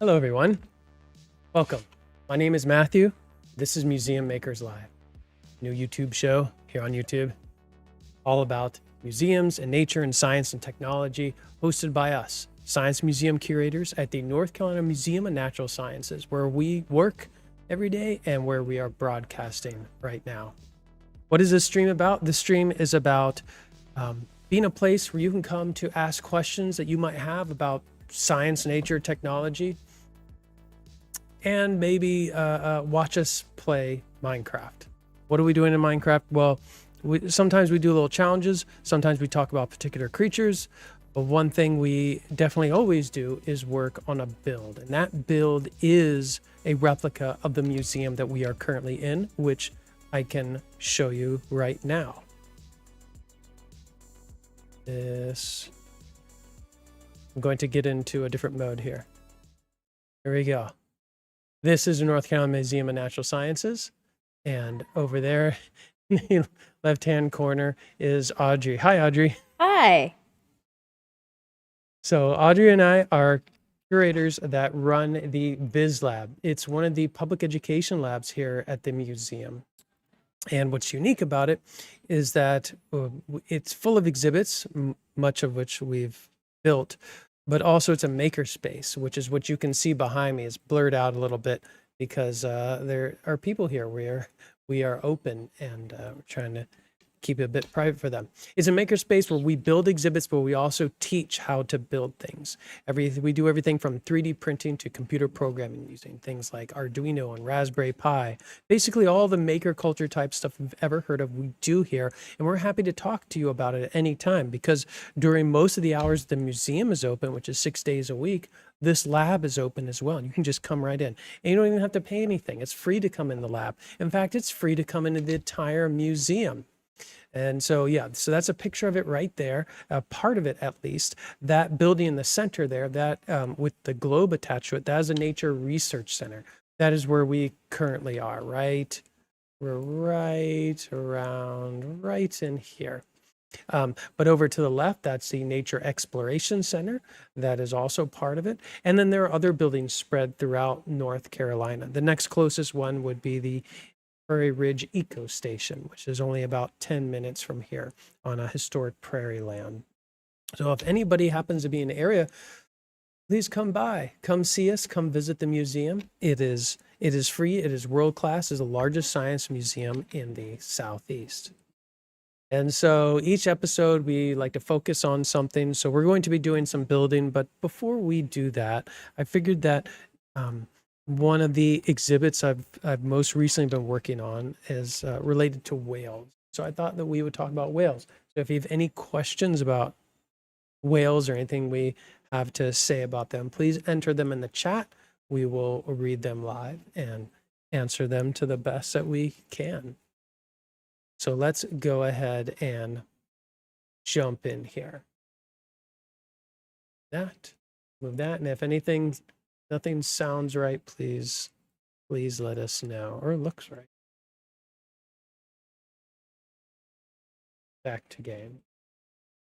Hello, everyone. Welcome. My name is Matthew. This is Museum Makers Live, new YouTube show here on YouTube, all about museums and nature and science and technology, hosted by us, science museum curators at the North Carolina Museum of Natural Sciences, where we work every day and where we are broadcasting right now. What is this stream about? This stream is about being a place where you can come to ask questions that you might have about science, nature, technology, and maybe watch us play Minecraft. What are we doing in Minecraft? Well, sometimes we do little challenges. Sometimes we talk about particular creatures. But one thing we definitely always do is work on a build. And that build is a replica of the museum that we are currently in, which I can show you right now. I'm going to get into a different mode here. Here we go. This is the North Carolina Museum of Natural Sciences. And over there in the left-hand corner is Audrey. Hi, Audrey. Hi. So Audrey and I are curators that run the Viz Lab. It's one of the public education labs here at the museum. And what's unique about it is that it's full of exhibits, much of which we've built, but also it's a maker space, which is what you can see behind me. It's blurred out a little bit because there are people here. We are open and we're trying to keep it a bit private for them. It's a maker space where we build exhibits, but we also teach how to build things. We do everything from 3D printing to computer programming using things like Arduino and Raspberry Pi. Basically all the maker culture type stuff you've ever heard of, we do here. And we're happy to talk to you about it at any time because during most of the hours the museum is open, which is 6 days a week, this lab is open as well. And you can just come right in. And you don't even have to pay anything. It's free to come in the lab. In fact, it's free to come into the entire museum. And so, yeah, so that's a picture of it right there, part of it at least. That building in the center there, that with the globe attached to it, that is a Nature Research Center. That is where we currently are, right? We're right around, right in here. But over to the left, that's the Nature Exploration Center. That is also part of it. And then there are other buildings spread throughout North Carolina. The next closest one would be the Prairie Ridge Eco Station, which is only about 10 minutes from here on a historic prairie land. So if anybody happens to be in the area, please come by, come see us, come visit the museum. It is free. It is world class. It's the largest science museum in the Southeast. And so each episode we like to focus on something. So we're going to be doing some building, but before we do that, I figured that one of the exhibits I've most recently been working on is related to whales. So I thought that we would talk about whales. So if you have any questions about whales or anything we have to say about them, please enter them in the chat. We will read them live and answer them to the best that we can. So let's go ahead and jump in here. Move that, and if nothing sounds right, please let us know, or looks right. Back to game.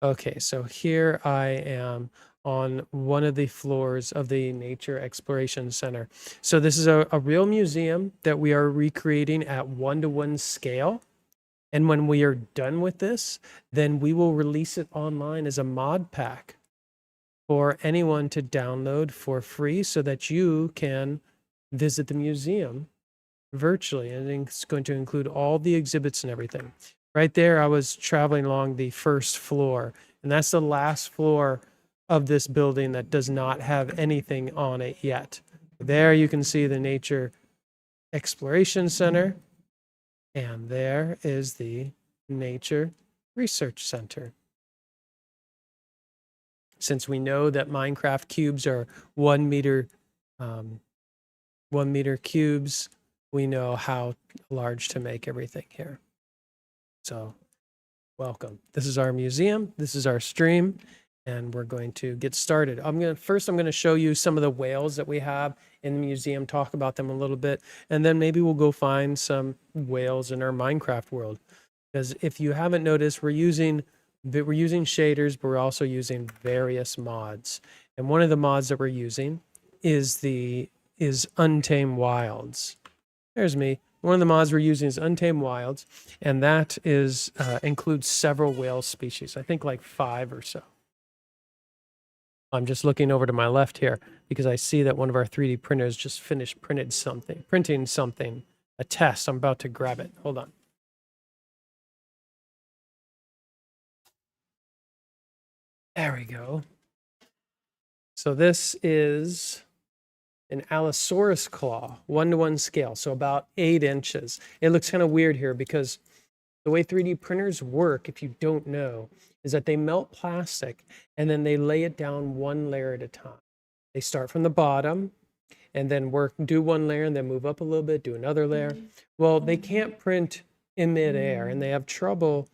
Okay, so here I am on one of the floors of the Nature Exploration Center. So this is a real museum that we are recreating at 1-to-1 scale. And when we are done with this, then we will release it online as a mod pack for anyone to download for free so that you can visit the museum virtually. And it's going to include all the exhibits and everything. Right there, I was traveling along the first floor, and that's the last floor of this building that does not have anything on it yet. There you can see the Nature Exploration Center, and there is the Nature Research Center. Since we know that Minecraft cubes are 1 meter cubes, we know how large to make everything here. So welcome. This is our museum. This is our stream, and we're going to get started. First, I'm going to show you some of the whales that we have in the museum, talk about them a little bit, and then maybe we'll go find some whales in our Minecraft world. Because if you haven't noticed, we're using shaders, but we're also using various mods. And one of the mods that we're using is Untamed Wilds. There's me. One of the mods we're using is Untamed Wilds, and that is includes several whale species. I think like 5 or so. I'm just looking over to my left here because I see that one of our 3D printers just finished printing something, a test. I'm about to grab it. Hold on. There we go. So this is an Allosaurus claw, 1-to-1 scale, so about 8 inches. It looks kind of weird here because the way 3D printers work, if you don't know, is that they melt plastic and then they lay it down one layer at a time. They start from the bottom and then do one layer and then move up a little bit, do another layer. Well, they can't print in midair and they have trouble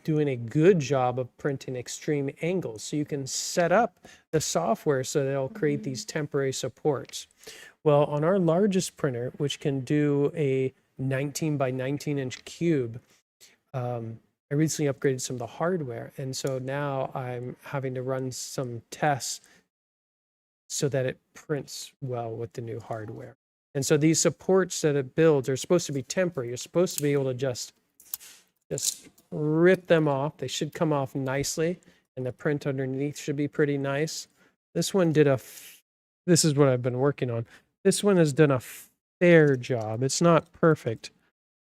doing a good job of printing extreme angles. So you can set up the software so that it'll create these temporary supports. Well, on our largest printer, which can do a 19 by 19 inch cube, I recently upgraded some of the hardware, and so now I'm having to run some tests so that it prints well with the new hardware. And so these supports that it builds are supposed to be temporary. You're supposed to be able to just rip them off. They should come off nicely, and the print underneath should be pretty nice. This one did this is what I've been working on. This one has done a fair job. It's not perfect,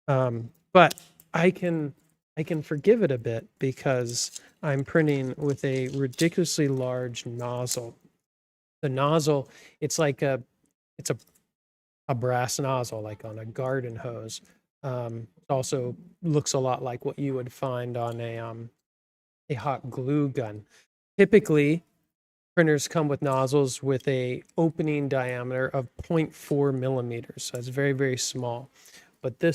but I can forgive it a bit because I'm printing with a ridiculously large nozzle. The nozzle, it's like a brass nozzle, like on a garden hose. It also looks a lot like what you would find on a hot glue gun. Typically, printers come with nozzles with a opening diameter of 0.4 millimeters. So it's very, very small. But the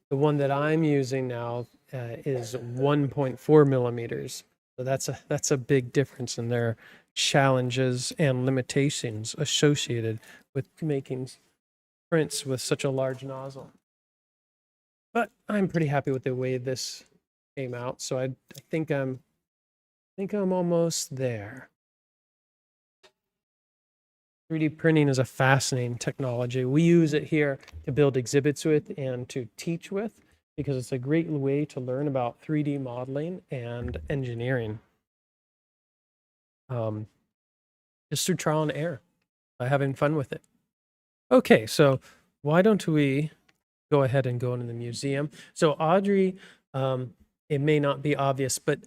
one that I'm using now is 1.4 millimeters. So that's a big difference, and there are challenges and limitations associated with making prints with such a large nozzle. But I'm pretty happy with the way this came out. So I think I'm almost there. 3D printing is a fascinating technology. We use it here to build exhibits with and to teach with, because it's a great way to learn about 3D modeling and engineering. Just through trial and error, by having fun with it. Okay, so why don't we go ahead and go into the museum? So Audrey, it may not be obvious, but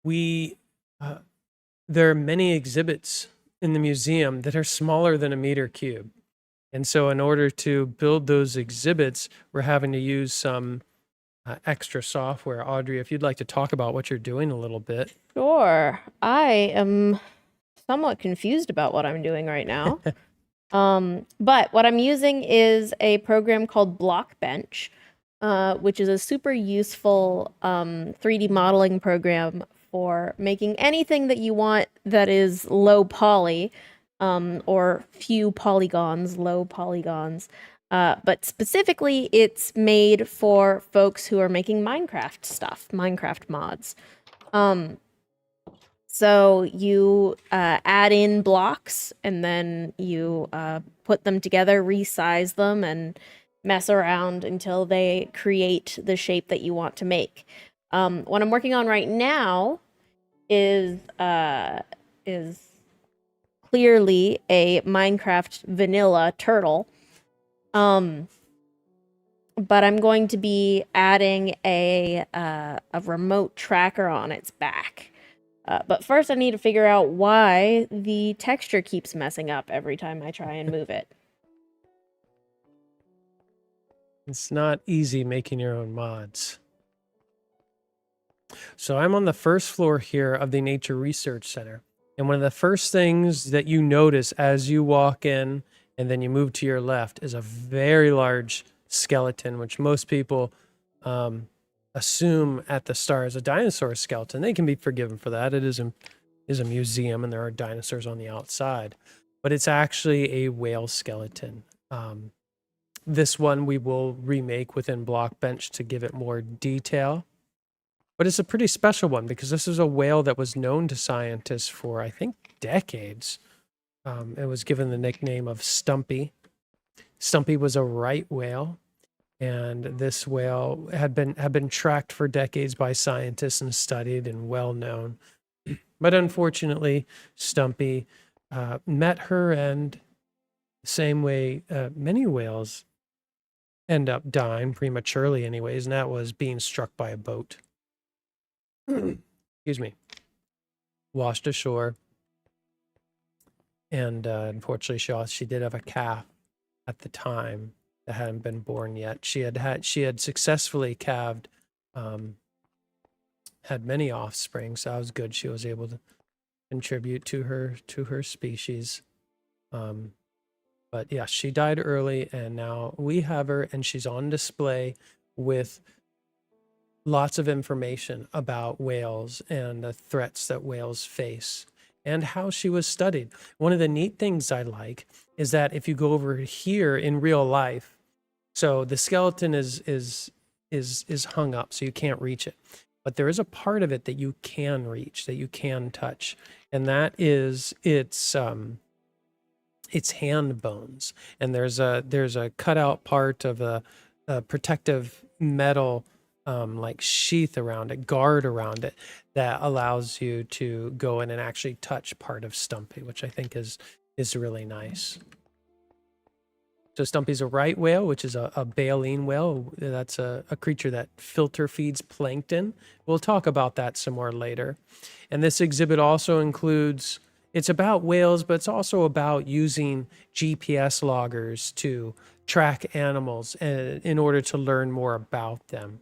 there are many exhibits in the museum that are smaller than a meter cube. And so in order to build those exhibits, we're having to use some extra software. Audrey, if you'd like to talk about what you're doing a little bit. Sure. I am somewhat confused about what I'm doing right now. But what I'm using is a program called Blockbench, which is a super useful 3D modeling program for making anything that you want that is low poly, or few polygons, low polygons. But specifically, it's made for folks who are making Minecraft stuff, Minecraft mods. So you add in blocks, and then you put them together, resize them, and mess around until they create the shape that you want to make. What I'm working on right now is clearly a Minecraft vanilla turtle. But I'm going to be adding a remote tracker on its back. But first I need to figure out why the texture keeps messing up every time I try and move it. It's not easy making your own mods. So I'm on the first floor here of the Nature Research Center. And one of the first things that you notice as you walk in and then you move to your left is a very large skeleton, which most people assume at the start is a dinosaur skeleton. They can be forgiven for that. It is a museum and there are dinosaurs on the outside. But it's actually a whale skeleton. This one we will remake within Blockbench to give it more detail. But it's a pretty special one because this is a whale that was known to scientists for, I think, decades. It was given the nickname of Stumpy. Stumpy was a right whale, and this whale had been tracked for decades by scientists and studied and well known. But unfortunately, Stumpy met her end the same way many whales end up dying prematurely, anyways, and that was being struck by a boat. Excuse me. Washed ashore, and unfortunately, she did have a calf at the time that hadn't been born yet. She had successfully calved, had many offspring, so that was good. She was able to contribute to her species. But yeah, she died early, and now we have her, and she's on display with lots of information about whales and the threats that whales face and how she was studied. One of the neat things I like is that if you go over here in real life, so the skeleton is hung up, so you can't reach it. But there is a part of it that you can reach, that you can touch, and that is its hand bones. And there's a cutout part of a protective metal like sheath around it, guard around it, that allows you to go in and actually touch part of Stumpy, which I think is really nice. So Stumpy's a right whale, which is a baleen whale. That's a creature that filter feeds plankton. We'll talk about that some more later. And this exhibit also includes, it's about whales, but it's also about using GPS loggers to track animals in order to learn more about them.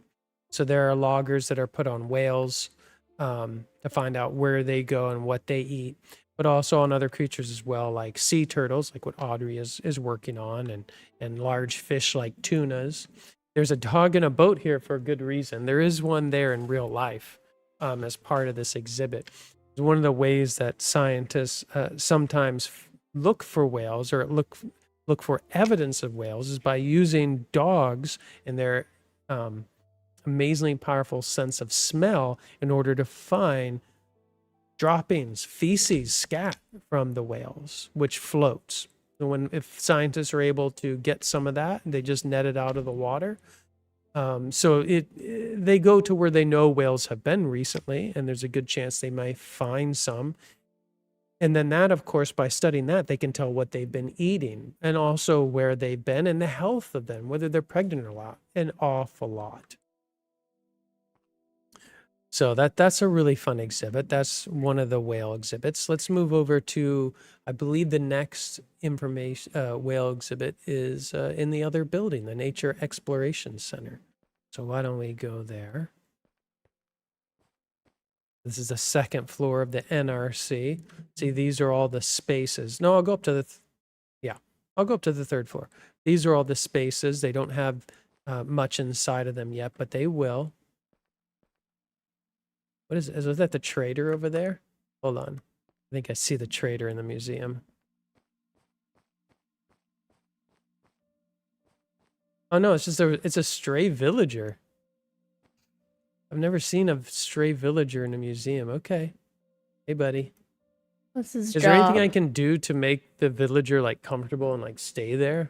So there are loggers that are put on whales to find out where they go and what they eat, but also on other creatures as well, like sea turtles, like what Audrey is working on, and large fish like tunas. There's a dog in a boat here for a good reason. There is one there in real life as part of this exhibit. It's one of the ways that scientists sometimes look for whales or look for evidence of whales is by using dogs and their amazingly powerful sense of smell in order to find droppings, feces, scat from the whales, which floats. So if scientists are able to get some of that, they just net it out of the water. So they go to where they know whales have been recently, and there's a good chance they might find some. And then that, of course, by studying that, they can tell what they've been eating and also where they've been and the health of them, whether they're pregnant or not, an awful lot. So that's a really fun exhibit. That's one of the whale exhibits. Let's move over to, I believe the next information whale exhibit is in the other building, the Nature Exploration Center. So why don't we go there? This is the second floor of the NRC. See, these are all the spaces. No, I'll go up to the, I'll go up to the third floor. These are all the spaces. They don't have much inside of them yet, but they will. What is it? Is that the trader over there? Hold on. I think I see the trader in the museum. Oh no, it's just it's a stray villager. I've never seen a stray villager in a museum. Okay. Hey buddy. What's his Is job? there anything I can do to make the villager like comfortable and like stay there?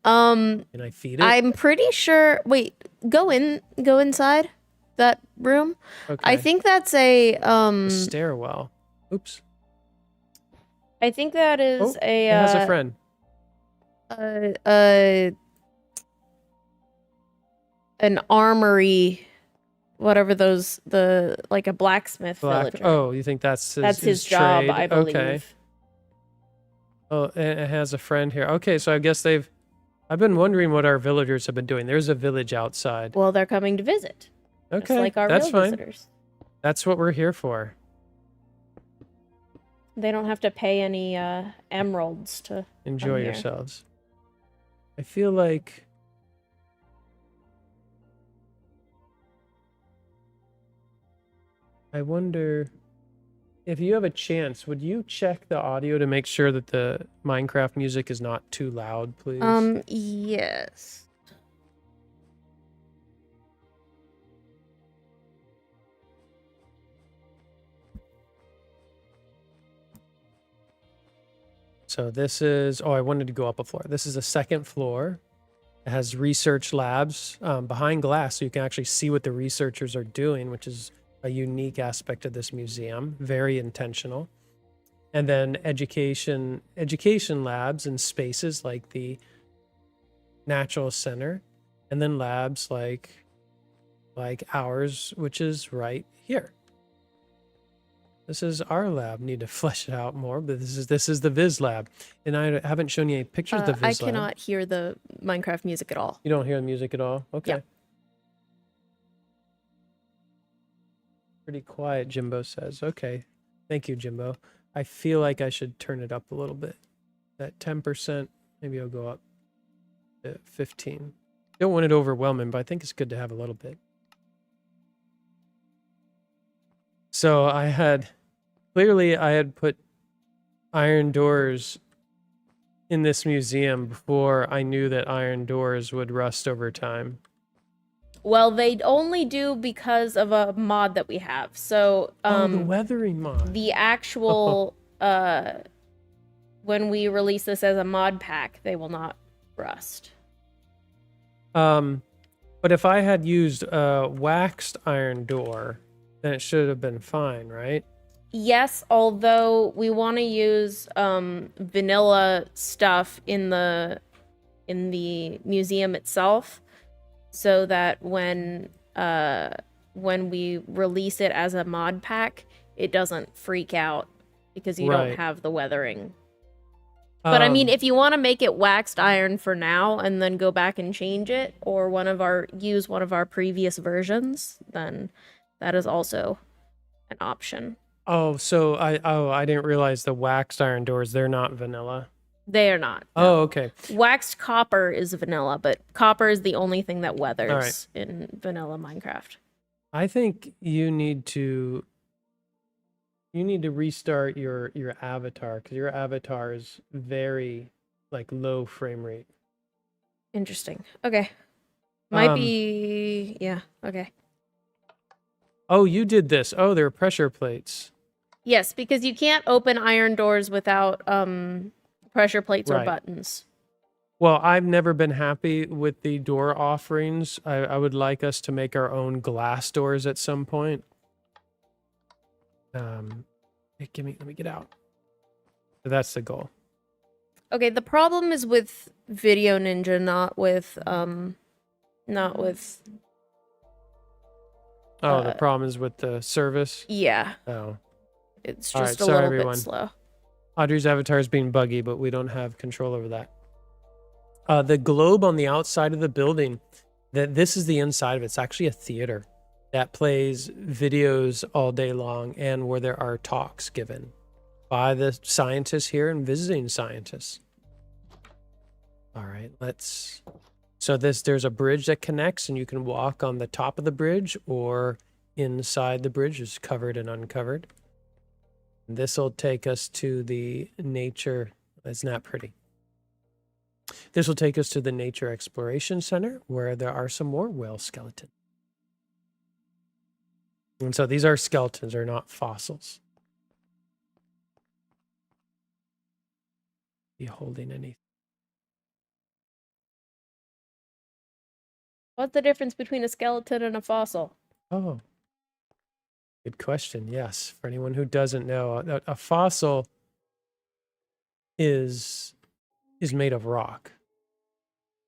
Can I feed it? I'm pretty sure. Wait, go inside that room. Okay. I think that's a A stairwell. Oops. I think that is It has a friend. An armory, whatever those, like a blacksmith villager. Oh, you think that's his job, trade? I believe. Okay. Oh, it has a friend here. Okay, so I guess I've been wondering what our villagers have been doing. There's a village outside. Well, they're coming to visit. Okay, just like our that's real fine. visitors. That's what we're here for. They don't have to pay any emeralds to Enjoy here. yourselves. I feel like I wonder if you have a chance, would you check the audio to make sure that the Minecraft music is not too loud, please? Yes. So this is, oh, I wanted to go up a floor. This is the second floor. It has research labs behind glass, so you can actually see what the researchers are doing, which is a unique aspect of this museum, very intentional. And then education labs and spaces like the Natural Center, and then labs like ours, which is right here. This is our lab. Need to flesh it out more, but this is the Viz lab, and I haven't shown you any pictures of the I Viz lab. cannot hear the Minecraft music at all. You don't hear the music at all? Okay. Yeah. Pretty quiet, Jimbo says. Okay. Thank you, Jimbo. I feel like I should turn it up a little bit. That 10%, maybe I'll go up to 15. Don't want it overwhelming, but I think it's good to have a little bit. So I had put iron doors in this museum before I knew that iron doors would rust over time. Well, they only do because of a mod that we have. So, the weathering mod. the actual, when we release this as a mod pack, they will not rust. But if I had used a waxed iron door, then it should have been fine, right? Yes, although we want to use vanilla stuff in the museum itself, so that when we release it as a mod pack, it doesn't freak out because you don't have the weathering. But I mean, if you want to make it waxed iron for now and then go back and change it, or use one of our previous versions, then that is also an option. Oh, so I didn't realize the waxed iron doors, they're not vanilla. They are not. No. Oh, okay. Waxed copper is vanilla, but copper is the only thing that weathers in vanilla Minecraft. I think you need to restart your avatar, because your avatar is very low frame rate. Interesting. Okay. Might be, yeah, okay. Oh, you did this. Oh, there are pressure plates. Yes, because you can't open iron doors without pressure plates or buttons. Well, I've never been happy with the door offerings. I would like us to make our own glass doors at some point. Hey, let me get out. So that's the goal. Okay, the problem is with Video Ninja, not with the problem is with the service? Yeah. Oh. It's just a little bit slow. Audrey's avatar is being buggy, but we don't have control over that. The globe on the outside of the building, this is the inside of it. It's actually a theater that plays videos all day long, and where there are talks given by the scientists here and visiting scientists. All right, so there's a bridge that connects, and you can walk on the top of the bridge or inside the bridge. It's covered and uncovered. This will take us to the nature. It's not pretty. This will take us to the Nature Exploration Center, where there are some more whale skeletons. And so these are skeletons, they're not fossils. Be holding anything. What's the difference between a skeleton and a fossil? Oh, good question. Yes, for anyone who doesn't know, a fossil is made of rock,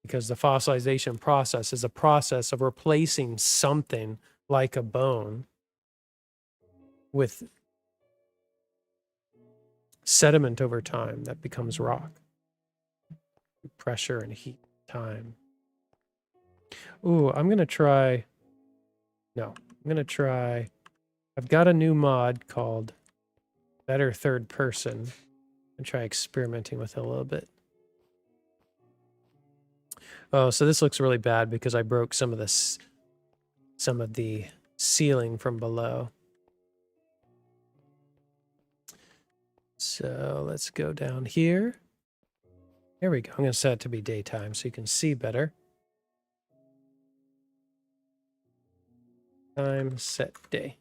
because the fossilization process is a process of replacing something like a bone with sediment over time that becomes rock. Pressure and heat, time. Ooh, I'm going to try... I've got a new mod called Better Third Person. And try experimenting with it a little bit. Oh, so this looks really bad because I broke some of the ceiling from below. So let's go down here. There we go. I'm going to set it to be daytime so you can see better. Time set day.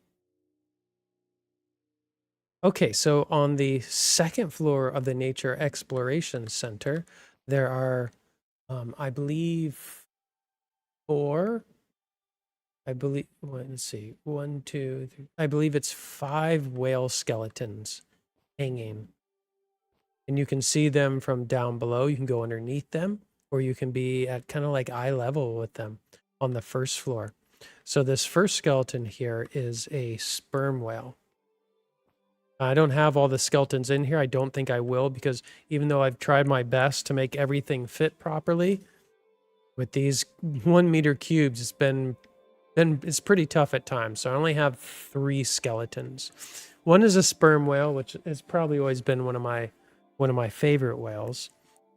Okay, so on the second floor of the Nature Exploration Center, there are, I believe, four. Let's see, one, two, three. I believe it's 5 whale skeletons hanging. And you can see them from down below. You can go underneath them, or you can be at kind of like eye level with them on the first floor. So this first skeleton here is a sperm whale. I don't have all the skeletons in here. I don't think I will, because even though I've tried my best to make everything fit properly, with these 1 meter cubes, it's pretty tough at times. So I only have 3 skeletons. One is a sperm whale, which has probably always been one of my favorite whales.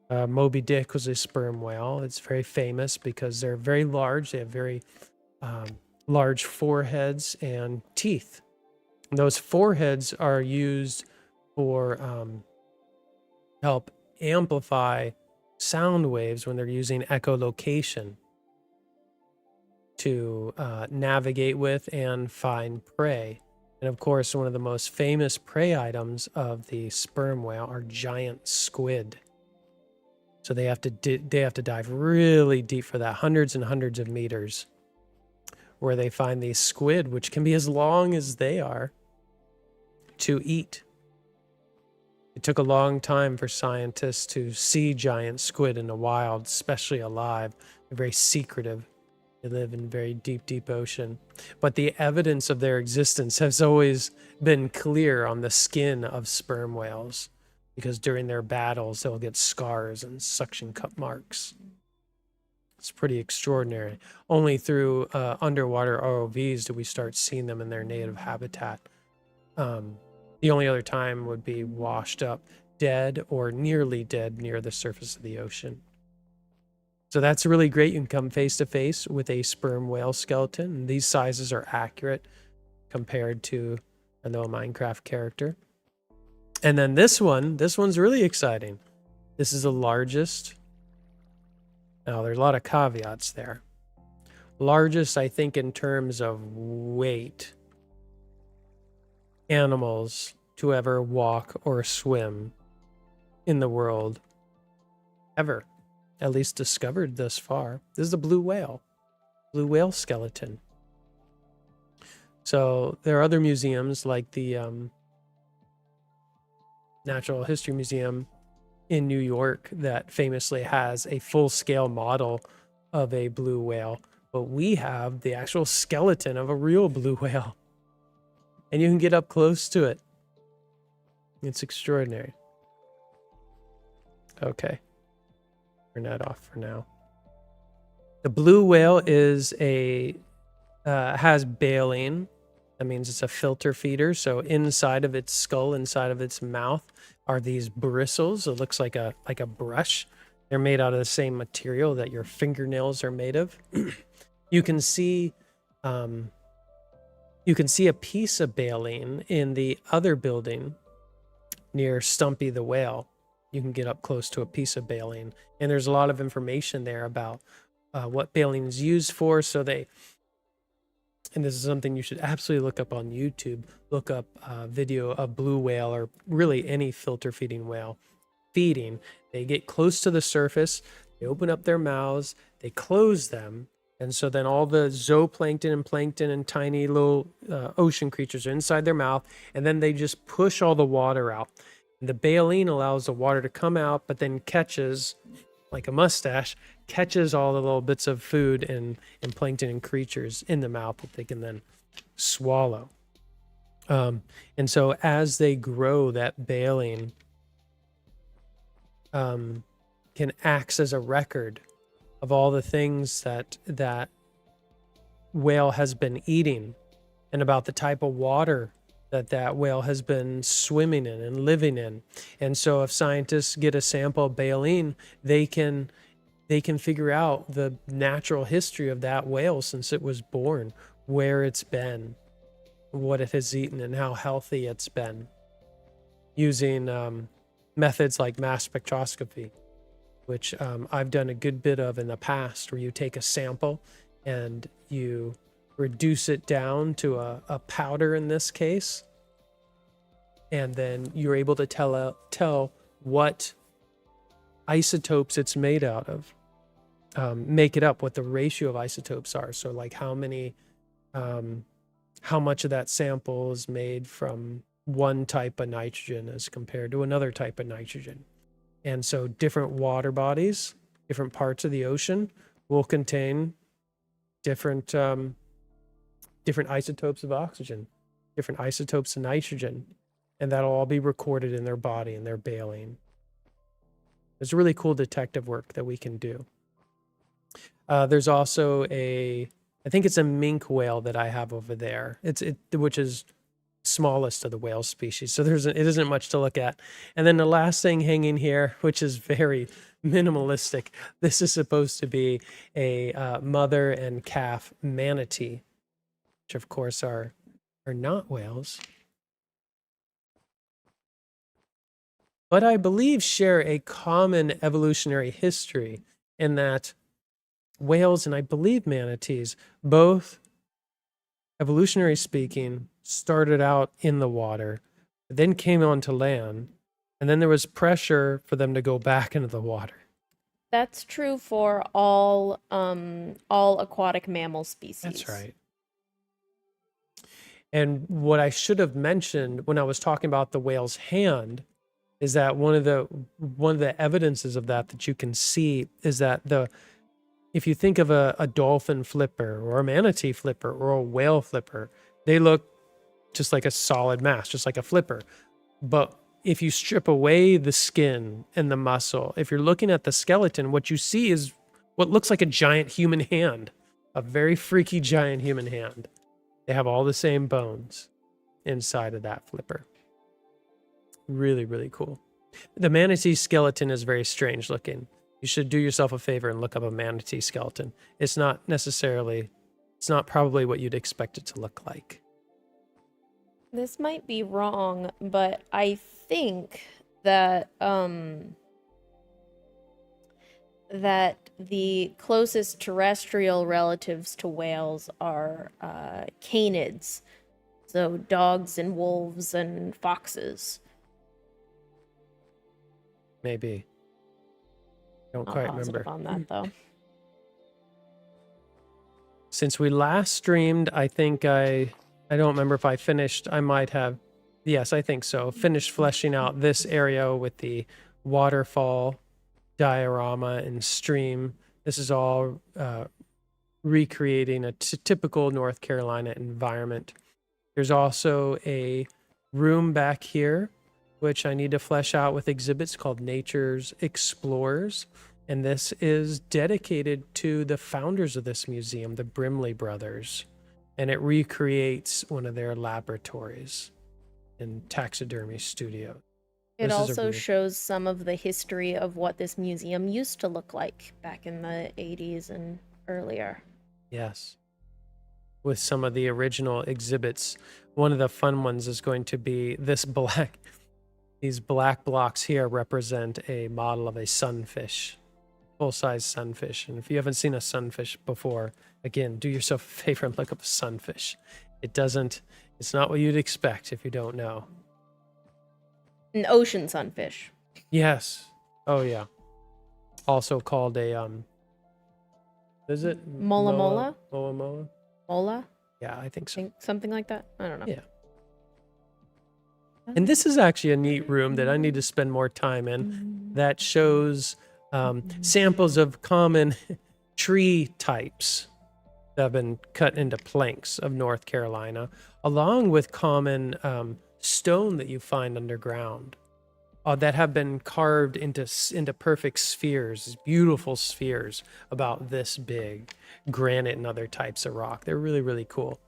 Moby Dick was a sperm whale. It's very famous because they're very large. They have very large foreheads and teeth. And those foreheads are used for help amplify sound waves when they're using echolocation to navigate with and find prey. And of course, one of the most famous prey items of the sperm whale are giant squid. So they have to dive really deep for that, hundreds and hundreds of meters, where they find these squid, which can be as long as they are, to eat. It took a long time for scientists to see giant squid in the wild, especially alive. They're very secretive. They live in very deep, deep ocean. But the evidence of their existence has always been clear on the skin of sperm whales, because during their battles, they'll get scars and suction cup marks. It's pretty extraordinary. Only through underwater ROVs do we start seeing them in their native habitat. The only other time would be washed up dead or nearly dead near the surface of the ocean. So that's really great. You can come face to face with a sperm whale skeleton. And these sizes are accurate compared to a Minecraft character. And then this one's really exciting. This is the largest. Now, there's a lot of caveats there. Largest, I think, in terms of weight, animals to ever walk or swim in the world ever, at least discovered thus far. This is the blue whale skeleton. So there are other museums like the Natural History Museum in New York that famously has a full-scale model of a blue whale, but we have the actual skeleton of a real blue whale, and you can get up close to it. It's extraordinary. Okay, turn that off for now. The blue whale is has baleen. That means it's a filter feeder. So inside of its skull, inside of its mouth, are these bristles. It looks like a brush. They're made out of the same material that your fingernails are made of. You can see a piece of baleen in the other building near Stumpy the whale. You can get up close to a piece of baleen, and there's a lot of information there about what baleen is used for. So and this is something you should absolutely look up on YouTube. Look up a video of blue whale, or really any filter feeding whale feeding. They get close to the surface, they open up their mouths, they close them, and so then all the zooplankton and plankton and tiny little ocean creatures are inside their mouth, and then they just push all the water out. And the baleen allows the water to come out, but then catches, like a mustache, catches all the little bits of food and plankton and creatures in the mouth that they can then swallow. And so as they grow, that baleen can act as a record of all the things that whale has been eating, and about the type of water that whale has been swimming in and living in. And so if scientists get a sample of baleen, they can figure out the natural history of that whale since it was born, where it's been, what it has eaten, and how healthy it's been, using methods like mass spectroscopy, which I've done a good bit of in the past, where you take a sample and you reduce it down to a powder in this case, and then you're able to tell what isotopes it's made out of, make it up, what the ratio of isotopes are. So like how much of that sample is made from one type of nitrogen as compared to another type of nitrogen. And so different water bodies, different parts of the ocean will contain different isotopes of oxygen, different isotopes of nitrogen, and that'll all be recorded in their body and their baleen. There's really cool detective work that we can do. There's also I think it's a mink whale that I have over there. Which is smallest of the whale species. So it isn't much to look at. And then the last thing hanging here, which is very minimalistic, this is supposed to be a mother and calf manatee, which of course are not whales, but I believe share a common evolutionary history in that whales and I believe manatees, both evolutionary speaking, started out in the water, then came onto land, and then there was pressure for them to go back into the water. That's true for all aquatic mammal species. That's right. And what I should have mentioned when I was talking about the whale's hand is that one of the evidences of that you can see is that if you think of a dolphin flipper or a manatee flipper or a whale flipper, they look just like a solid mass, just like a flipper. But if you strip away the skin and the muscle, if you're looking at the skeleton, what you see is what looks like a giant human hand, a very freaky giant human hand. They have all the same bones inside of that flipper. Really, really cool. The manatee skeleton is very strange looking. You should do yourself a favor and look up a manatee skeleton. It's not probably what you'd expect it to look like. This might be wrong, but I think that that the closest terrestrial relatives to whales are canids, so dogs and wolves and foxes. Maybe. Don't Not quite positive remember. on that though. Since we last streamed, I think I don't remember if I finished. I might have. Yes, I think so. Finished fleshing out this area with the waterfall diorama and stream. This is all recreating a typical North Carolina environment. There's also a room back here, which I need to flesh out with exhibits called Nature's Explorers. And this is dedicated to the founders of this museum, the Brimley brothers. And it recreates one of their laboratories and taxidermy studio. It This is a also really- shows some of the history of what this museum used to look like back in the 80s and earlier. Yes. With some of the original exhibits. One of the fun ones is going to be these black blocks here represent a model of a sunfish, full-size sunfish. And if you haven't seen a sunfish before, again, do yourself a favor and look up a sunfish. It's not what you'd expect if you don't know. An ocean sunfish. Yes. Oh yeah. Also called a is it Mola mola? Mola mola? Mola? Yeah, I think so. Something like that? I don't know. Yeah. And this is actually a neat room that I need to spend more time in that shows samples of common tree types that have been cut into planks of North Carolina, along with common stone that you find underground that have been carved into perfect spheres, beautiful spheres about this big, granite and other types of rock. They're really, really cool.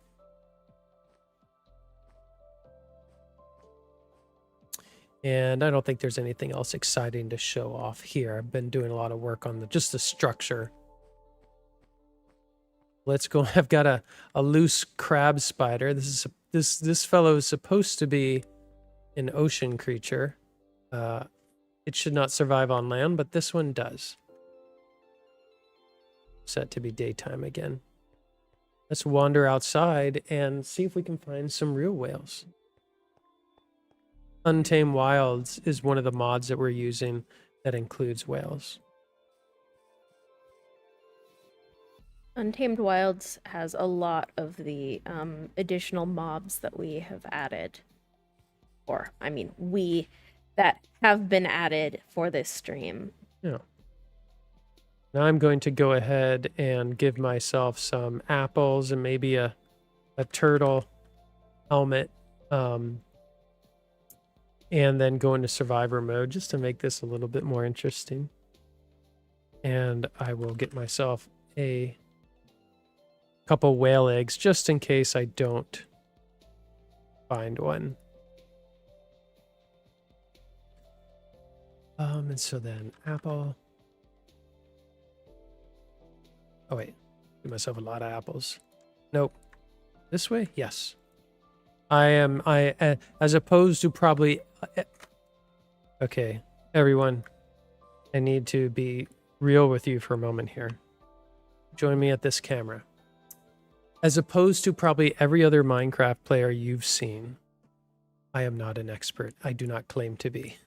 And I don't think there's anything else exciting to show off here. I've been doing a lot of work on just the structure. Let's go. I've got a loose crab spider. This fellow is supposed to be an ocean creature. It should not survive on land, but this one does. Set to be daytime again. Let's wander outside and see if we can find some real whales. Untamed Wilds is one of the mods that we're using that includes whales. Untamed Wilds has a lot of the additional mobs that we have added. Or, I mean, that have been added for this stream. Yeah. Now I'm going to go ahead and give myself some apples and maybe a turtle helmet. And then go into survivor mode just to make this a little bit more interesting. And I will get myself a couple whale eggs just in case I don't find one. And so then apple. Oh wait, give myself a lot of apples. Nope. This way? Yes. As opposed to probably, okay, everyone, I need to be real with you for a moment here. Join me at this camera. As opposed to probably every other Minecraft player you've seen, I am not an expert. I do not claim to be.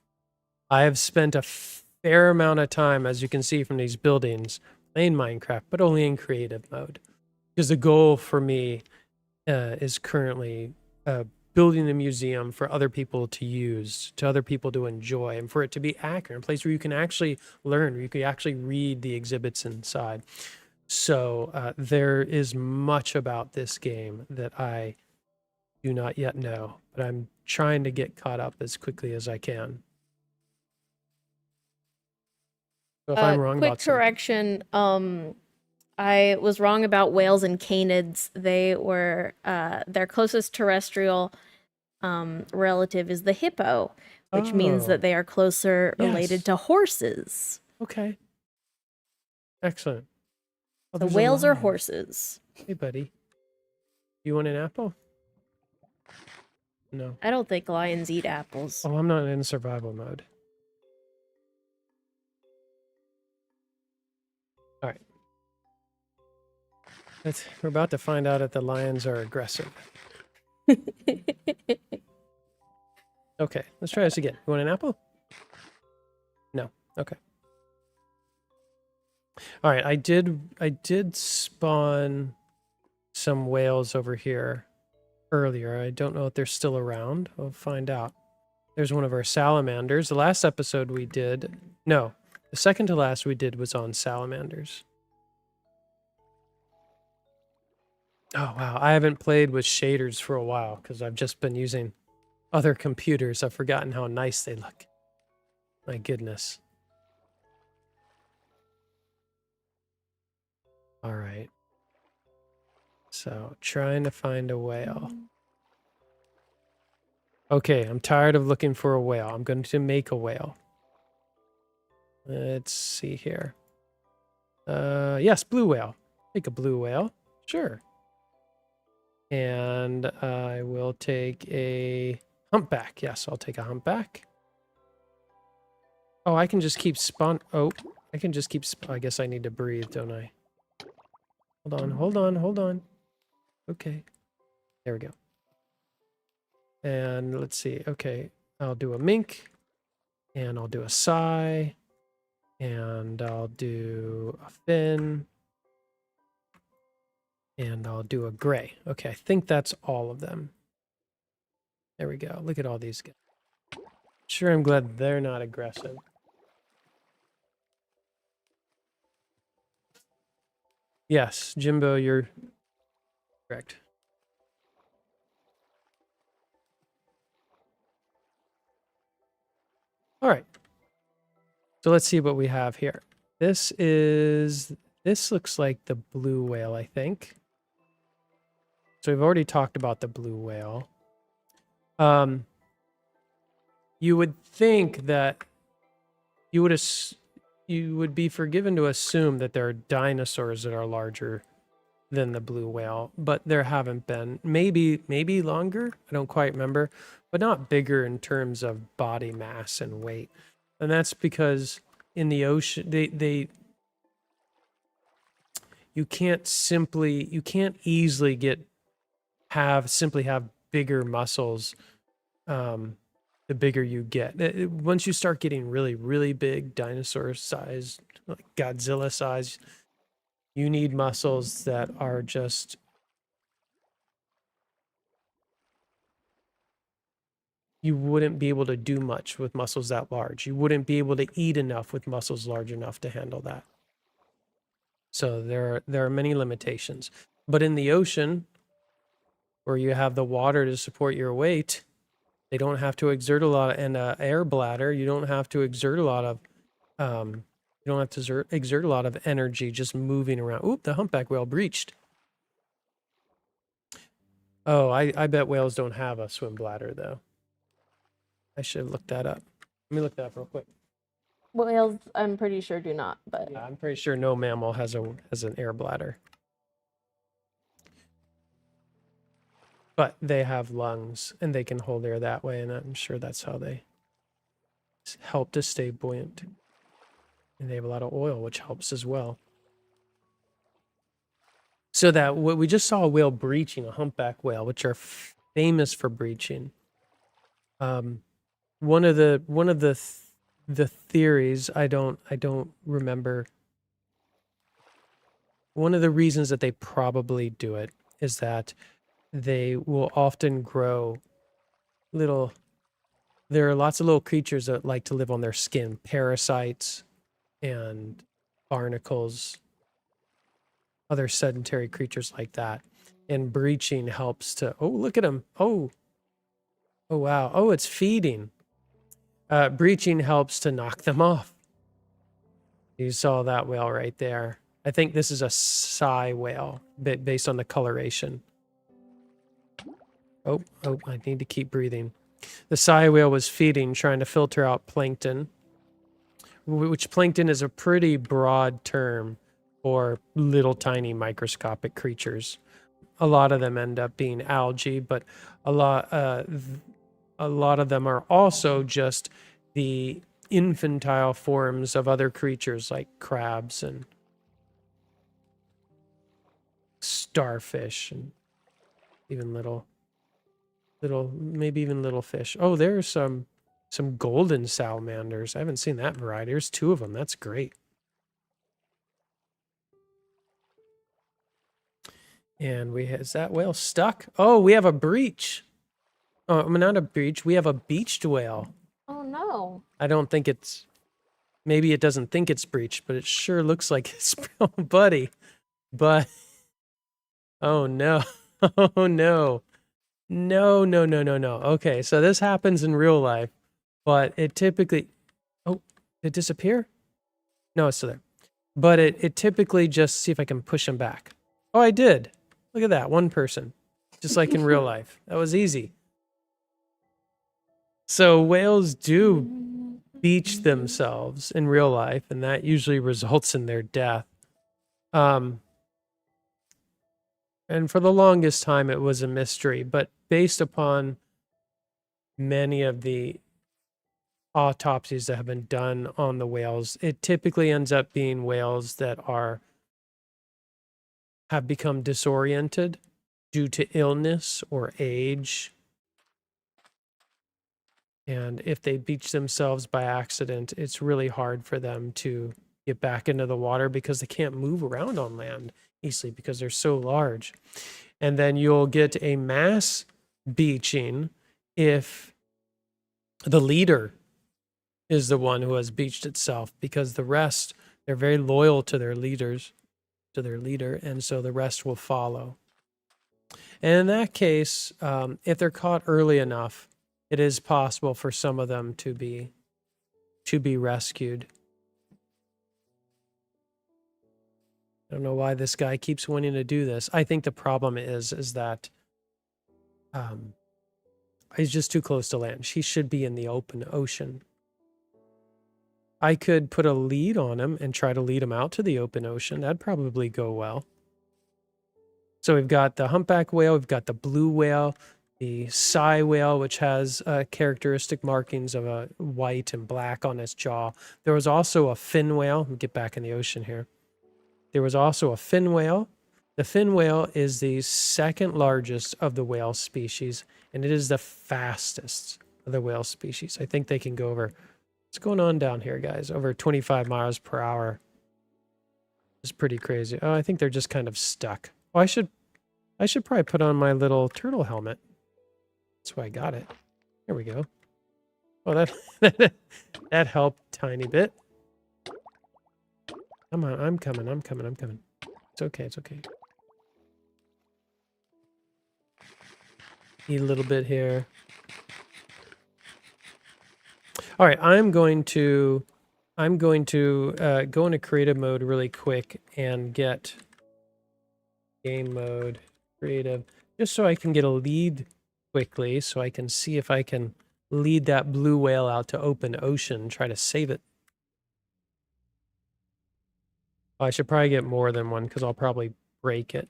I have spent a fair amount of time, as you can see from these buildings, playing Minecraft, but only in creative mode. Because the goal for me is currently building a museum for other people to use, to other people to enjoy, and for it to be accurate, a place where you can actually learn, where you can actually read the exhibits inside. So there is much about this game that I do not yet know, but I'm trying to get caught up as quickly as I can. So if I'm wrong quick about something, correction, I was wrong about whales and canids. They were their closest terrestrial relative is the hippo, which means that they are closer related Yes. to horses. Okay. Excellent. Oh, The there's a whales are lion. horses. Hey, buddy. You want an apple? No. I don't think lions eat apples. Oh, I'm not in survival mode. All right. We're about to find out if the lions are aggressive. Okay, let's try this again. You want an apple? No. Okay. All right, I did spawn some whales over here earlier. I don't know if they're still around. We'll find out. There's one of our salamanders. The last episode we did, no, the second to last we did was on salamanders. Oh, wow. I haven't played with shaders for a while because I've just been using other computers. I've forgotten how nice they look. My goodness. All right. So, trying to find a whale. Okay, I'm tired of looking for a whale. I'm going to make a whale. Let's see here. Yes, blue whale. Take a blue whale. Sure. And I will take a humpback. Yes, I'll take a humpback. Oh, I can just keep I can just keep I guess I need to breathe, don't I? Hold on. Okay. There we go. And let's see. Okay, I'll do a mink. And I'll do a sigh. And I'll do a fin. And I'll do a gray. Okay, I think that's all of them. There we go. Look at all these guys. Sure, I'm glad they're not aggressive. Yes, Jimbo, you're correct. All right. So let's see what we have here. This looks like the blue whale, I think. So we've already talked about the blue whale. You would think that you would be forgiven to assume that there are dinosaurs that are larger than the blue whale, but there haven't been. Maybe longer. I don't quite remember, but not bigger in terms of body mass and weight. And that's because in the ocean, you can't easily simply have bigger muscles to the bigger you get. Once you start getting really, really big, dinosaur size, like Godzilla size, you need muscles that are just you wouldn't be able to do much with muscles that large. You wouldn't be able to eat enough with muscles large enough to handle that. So there are many limitations. But in the ocean, where you have the water to support your weight, they don't have to exert a lot, and air bladder, you don't have to exert a lot of exert a lot of energy just moving around. Oop, the humpback whale breached. Oh, I bet whales don't have a swim bladder though. I should have looked that up. Let me look that up real quick. Whales, I'm pretty sure, do not, but Yeah, I'm pretty sure no mammal has an air bladder. But they have lungs and they can hold air that way, and I'm sure that's how they help to stay buoyant. And they have a lot of oil, which helps as well. So that we just saw a whale breaching, a humpback whale, which are famous for breaching. One of the theories, I don't remember. One of the reasons that they probably do it is that they will often grow little. There are lots of little creatures that like to live on their skin, parasites and barnacles, other sedentary creatures like that. And breaching helps to, oh, look at them. Oh, wow. Oh, it's feeding. Breaching helps to knock them off. You saw that whale right there. I think this is a sei whale based on the coloration. Oh, I need to keep breathing. The sei whale was feeding, trying to filter out plankton, which plankton is a pretty broad term for little tiny microscopic creatures. A lot of them end up being algae, but a lot of them are also just the infantile forms of other creatures like crabs and starfish and even little maybe even little fish. Oh, there's some golden salamanders. I haven't seen that variety. There's 2 of them. That's great. And is that whale stuck? Oh, we have a breach. Oh, not a breach. We have a beached whale. oh no. I don't think it's, maybe it doesn't think it's breached, but it sure looks like it's, oh, buddy. But, oh no. Oh no. No. Okay, so this happens in real life, but it typically, oh, did it disappear? No, it's still there. But it typically just, see if I can push him back. Oh, I did. Look at that, one person. Just like in real life. That was easy. So whales do beach themselves in real life, and that usually results in their death. And for the longest time, it was a mystery, but based upon many of the autopsies that have been done on the whales, it typically ends up being whales that have become disoriented due to illness or age. And if they beach themselves by accident, it's really hard for them to get back into the water because they can't move around on land easily because they're so large. And then you'll get a mass beaching if the leader is the one who has beached itself, because the rest, they're very loyal to their leader, and so the rest will follow. And in that case, if they're caught early enough, it is possible for some of them to be rescued. I don't know why this guy keeps wanting to do this. I think the problem is that he's just too close to land. He should be in the open ocean. I could put a lead on him and try to lead him out to the open ocean. That'd probably go well. So we've got the humpback whale, we've got the blue whale, the sei whale, which has characteristic markings of a white and black on its jaw. There was also a fin whale. Let me get back in the ocean here. There was also a fin whale. The fin whale is the second largest of the whale species, and it is the fastest. of the whale species. I think they can go over, what's going on down here, guys? Over 25 miles per hour. It's pretty crazy. Oh, I think they're just kind of stuck. Oh, I should probably put on my little turtle helmet. That's why I got it. There we go. Oh, that that helped tiny bit. Come on, I'm coming. It's okay, it's okay. Eat a little bit here. All right, I'm going to go into creative mode really quick and get game mode creative, just so I can get a lead quickly, so I can see if I can lead that blue whale out to open ocean, try to save it. I should probably get more than one because I'll probably break it.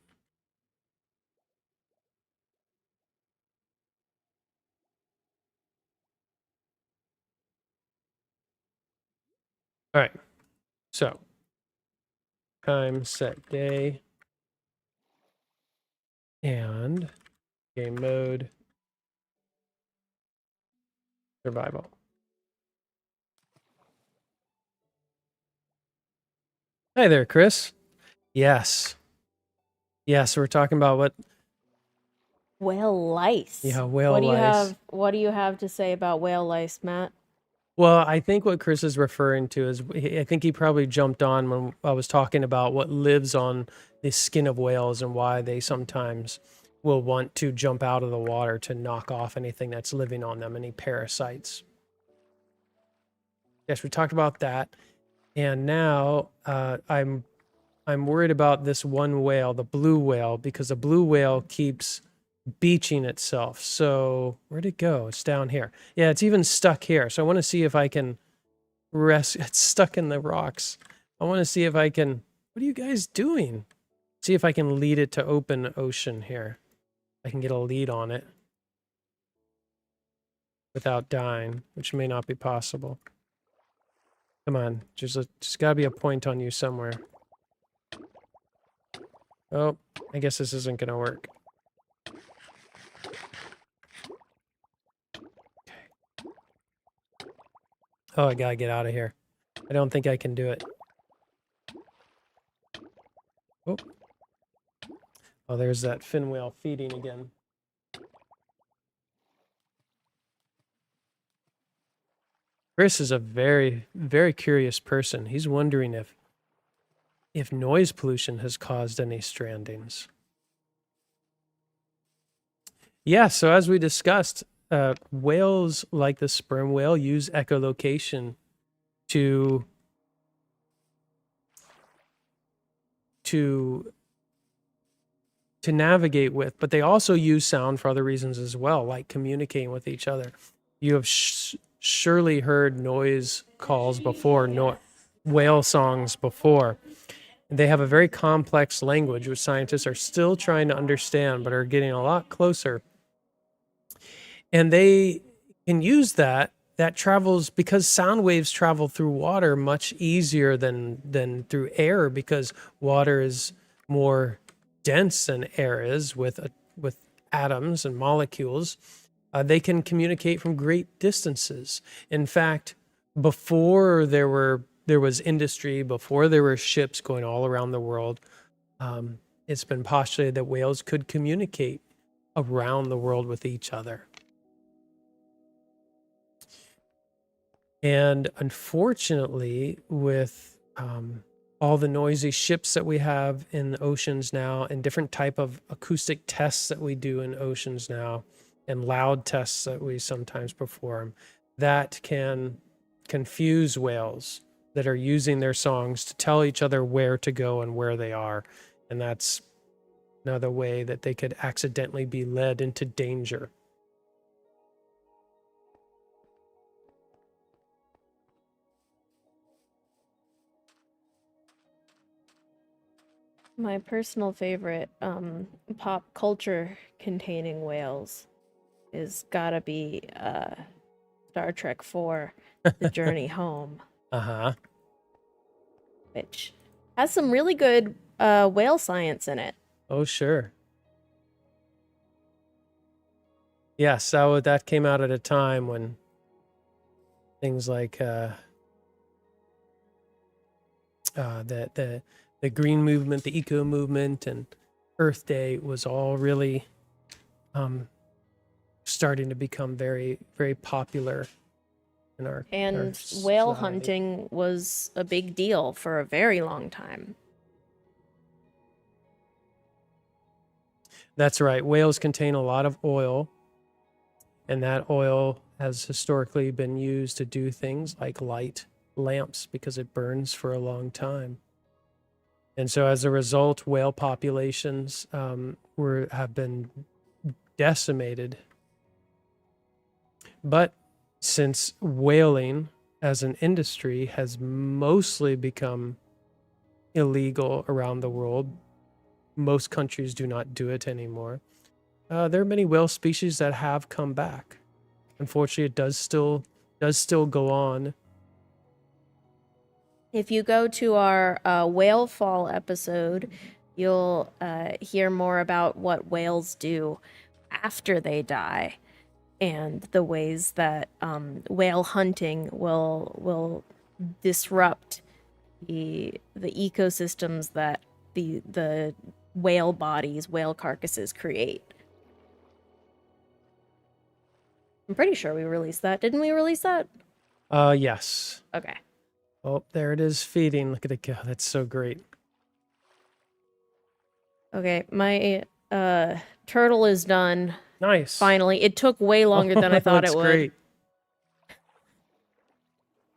All right, so time, set, day, and game mode, survival. Hi there, Chris. Yes. Yes, we're talking about what? Whale lice. Yeah, whale What do you lice. what do you have to say about whale lice, Matt? Well, I think what Chris is referring to is, I think he probably jumped on when I was talking about what lives on the skin of whales and why they sometimes will want to jump out of the water to knock off anything that's living on them, any parasites. Yes, we talked about that. And now I'm worried about this one whale, the blue whale, because the blue whale keeps beaching itself. So where'd it go? It's down here. Yeah, it's even stuck here. So I want to see if I can it's stuck in the rocks. I want to see if I can, what are you guys doing? See if I can lead it to open ocean here. I can get a lead on it without dying, which may not be possible. Come on, just gotta be a point on you somewhere. Oh, I guess this isn't gonna work. Oh, I gotta get out of here. I don't think I can do it. Oh. Oh, there's that fin whale feeding again. Chris is a very, very curious person. He's wondering if noise pollution has caused any strandings. Yeah, so as we discussed, whales like the sperm whale use echolocation to navigate with, but they also use sound for other reasons as well, like communicating with each other. You have surely heard noise calls before, whale songs before. They have a very complex language, which scientists are still trying to understand, but are getting a lot closer. And they can use that travels, because sound waves travel through water much easier than through air, because water is more dense than air is with atoms and molecules. They can communicate from great distances. In fact, before there was industry, before there were ships going all around the world, it's been postulated that whales could communicate around the world with each other. And unfortunately, with all the noisy ships that we have in the oceans now, and different type of acoustic tests that we do in oceans now, and loud tests that we sometimes perform, that can confuse whales that are using their songs to tell each other where to go and where they are. And that's another way that they could accidentally be led into danger. My personal favorite pop culture containing whales is gotta be Star Trek IV, The Journey Home. Uh-huh. Which has some really good whale science in it. Oh, sure. Yes, that came out at a time when things like the green movement, the eco movement, and Earth Day was all really starting to become very, very popular in our And whale society. hunting was a big deal for a very long time. That's right. Whales contain a lot of oil, and that oil has historically been used to do things like light lamps because it burns for a long time. And so, as a result, whale populations have been decimated. But since whaling as an industry has mostly become illegal around the world, most countries do not do it anymore. There are many whale species that have come back. Unfortunately, it does still go on. If you go to our whale fall episode, you'll hear more about what whales do after they die and the ways that whale hunting will disrupt the ecosystems that the whale bodies, whale carcasses create. I'm pretty sure we released that. Didn't we release that? Yes. Okay. Oh, there it is feeding. Look at it go. That's so great. Okay, my turtle is done. Nice. Finally. It took way longer than I thought it would. Great.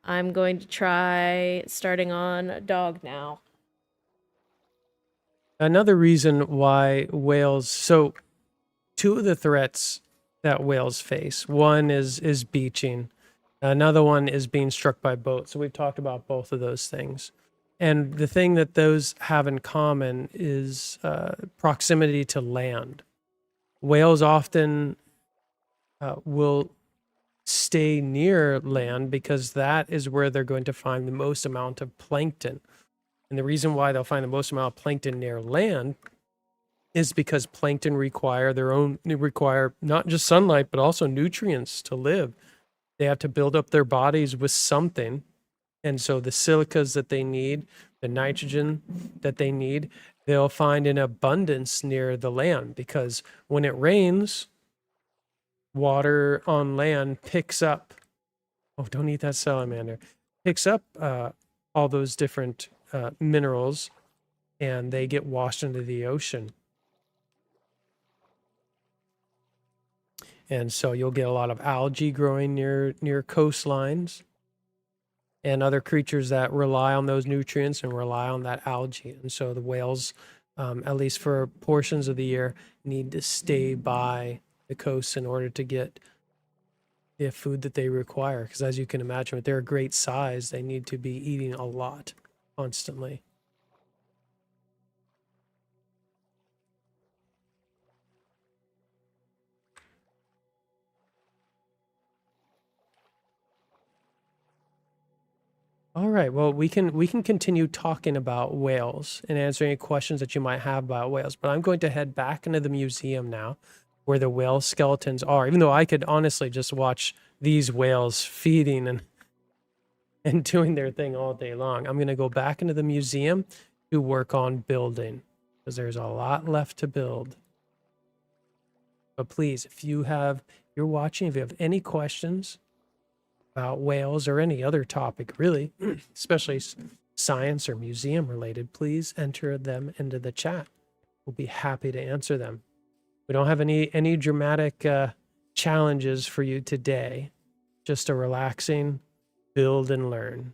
I'm going to try starting on dog now. Another reason why whales, so two of the threats that whales face, one is beaching. Another one is being struck by boats. So we've talked about both of those things. And the thing that those have in common is proximity to land. Whales often will stay near land because that is where they're going to find the most amount of plankton. And the reason why they'll find the most amount of plankton near land is because plankton require not just sunlight, but also nutrients to live. They have to build up their bodies with something. And so the silicas that they need, the nitrogen that they need, they'll find in abundance near the land because when it rains, water on land picks up. Oh, don't eat that salamander. Picks up all those different minerals and they get washed into the ocean. And so you'll get a lot of algae growing near coastlines and other creatures that rely on those nutrients and rely on that algae. And so the whales, at least for portions of the year, need to stay by the coast in order to get the food that they require. Because as you can imagine, if they're a great size, they need to be eating a lot constantly. All right. Well, we can continue talking about whales and answering any questions that you might have about whales. But I'm going to head back into the museum now, where the whale skeletons are. Even though I could honestly just watch these whales feeding and doing their thing all day long, I'm going to go back into the museum to work on building because there's a lot left to build. But please, if you're watching, if you have any questions about whales or any other topic, really, especially science or museum related, please enter them into the chat. We'll be happy to answer them. We don't have any dramatic challenges for you today. Just a relaxing build and learn.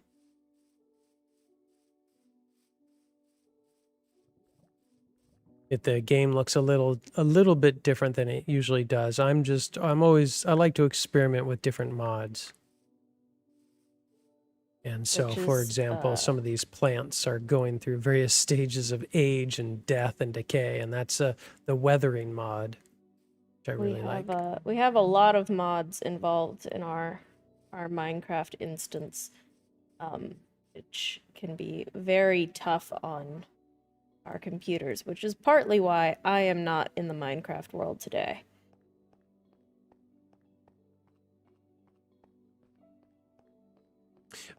If the game looks a little bit different than it usually does, I like to experiment with different mods. And so, for example, some of these plants are going through various stages of age and death and decay, and that's the weathering mod, which I really like. We have a lot of mods involved in our Minecraft instance, which can be very tough on our computers, which is partly why I am not in the Minecraft world today.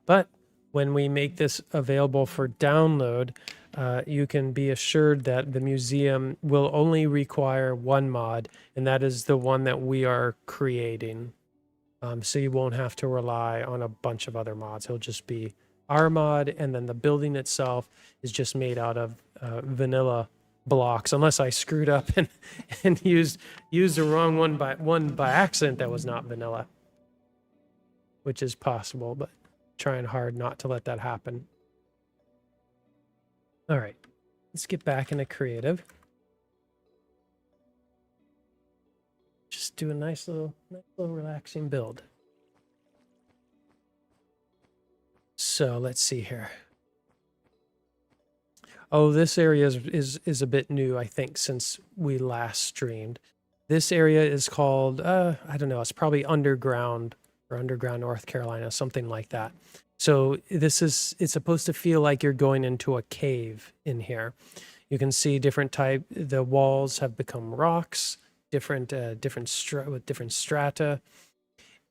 But when we make this available for download, you can be assured that the museum will only require one mod, and that is the one that we are creating. So you won't have to rely on a bunch of other mods. It'll just be our mod, and then the building itself is just made out of vanilla blocks, unless I screwed up and used the wrong one by accident that was not vanilla, which is possible, but trying hard not to let that happen. All right, let's get back into creative. Just do a nice little relaxing build. So let's see here. Oh, this area is a bit new, I think, since we last streamed. This area is called, I don't know, it's probably underground or underground North Carolina, something like that. So it's supposed to feel like you're going into a cave in here. You can see different type, the walls have become rocks, different strata,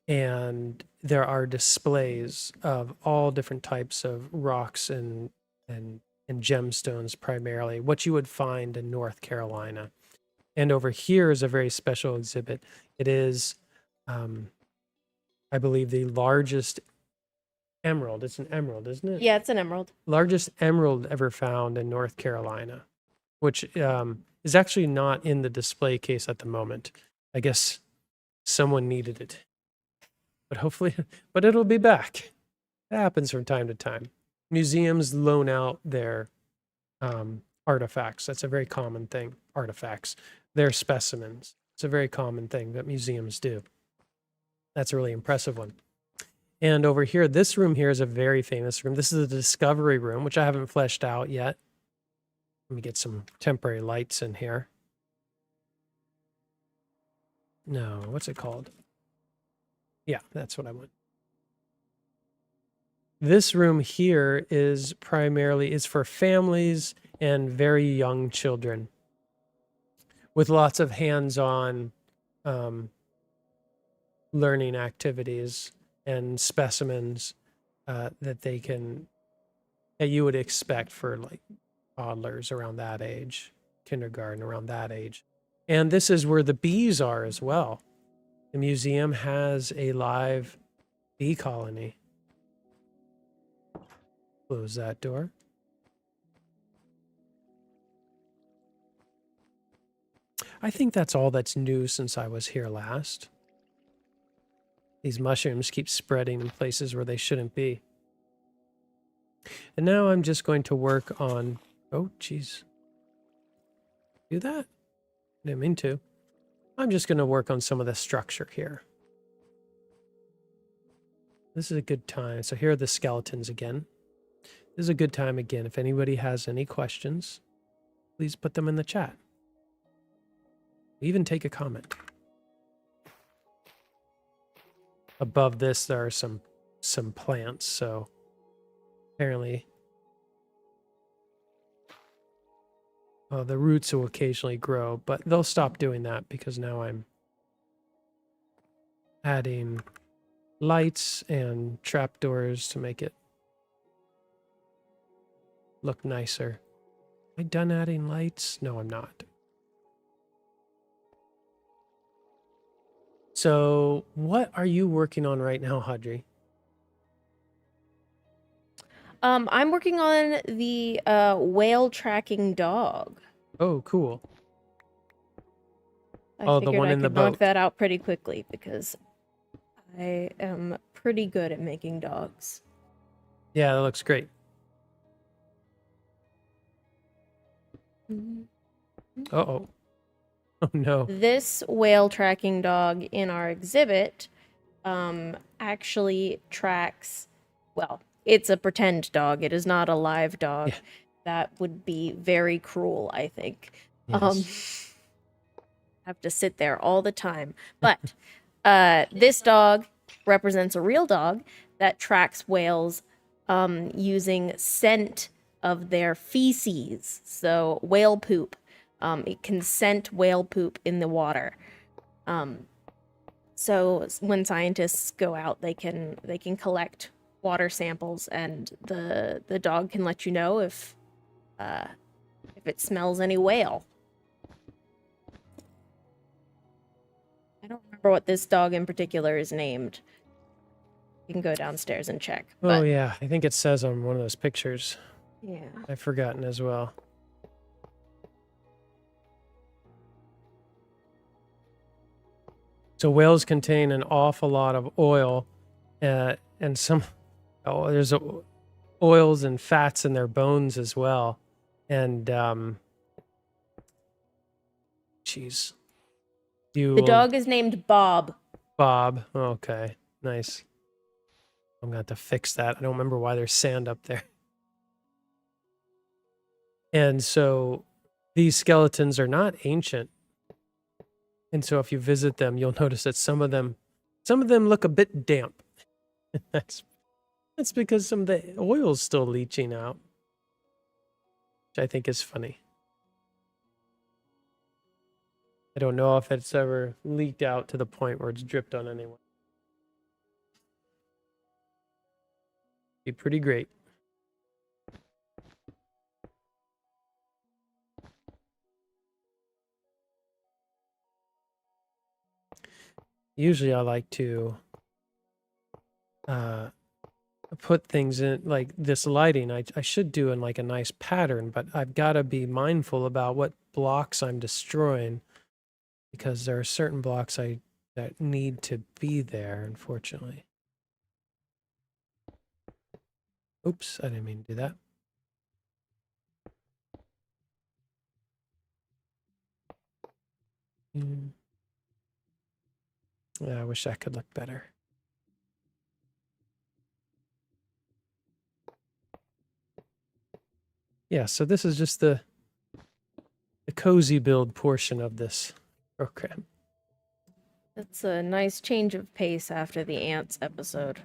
and there are displays of all different types of rocks and gemstones, primarily what you would find in North Carolina. And over here is a very special exhibit. It is, I believe, the largest emerald. It's an emerald, isn't it? Yeah, it's an emerald. Largest emerald ever found in North Carolina, which is actually not in the display case at the moment. I guess someone needed it, but hopefully, but it'll be back. That happens from time to time. Museums loan out their artifacts. That's a very common thing. Artifacts, their specimens. It's a very common thing that museums do. That's a really impressive one. And over here, this room here is a very famous room. This is the discovery room, which I haven't fleshed out yet. Let me get some temporary lights in here. No, what's it called? Yeah, that's what I want. This room here is for families and very young children with lots of hands-on learning activities and specimens that you would expect for like toddlers around that age, kindergarten around that age. And this is where the bees are as well. The museum has a live bee colony. Close that door. I think that's all that's new since I was here last. These mushrooms keep spreading in places where they shouldn't be. And now I'm just going to work on... Oh, geez. Do that? Didn't mean to. I'm just going to work on some of the structure here. This is a good time. So here are the skeletons again. This is a good time again. If anybody has any questions, please put them in the chat. Even take a comment. Above this, there are some plants, so apparently the roots will occasionally grow, but they'll stop doing that because now I'm adding lights and trapdoors to make it look nicer. Am I done adding lights? No, I'm not. So what are you working on right now, Audrey? I'm working on the whale tracking dog. Oh, cool. I Oh, the figured one I in the could knock boat. that out pretty quickly because I am pretty good at making dogs. Yeah, that looks great. Uh-oh. Oh, no. This whale tracking dog in our exhibit actually tracks, well, it's a pretend dog. It is not a live dog. Yeah. That would be very cruel, I think. Yes. Have to sit there all the time. But this dog represents a real dog that tracks whales using scent of their feces. So whale poop. It can scent whale poop in the water. So when scientists go out, they can collect water samples, and the dog can let you know if it smells any whale. I don't remember what this dog in particular is named. You can go downstairs and check. Oh, But yeah. I think it says on one of those pictures. yeah. I've forgotten as well. So whales contain an awful lot of oil, and some there's oils and fats in their bones as well. And geez, The dog is named Bob. Bob. Okay, nice. I'm gonna have to fix that. I don't remember why there's sand up there. And so these skeletons are not ancient. And so if you visit them, you'll notice that some of them look a bit damp. That's because some of the oil's still leaching out, which I think is funny. I don't know if it's ever leaked out to the point where it's dripped on anyone. Be pretty great. Usually I like to put things in like this lighting. I should do in like a nice pattern, but I've got to be mindful about what blocks I'm destroying, because there are certain blocks that need to be there, unfortunately. Oops, I didn't mean to do that. Yeah, I wish that could look better. Yeah, so this is just the cozy build portion of this program. That's a nice change of pace after the ants episode.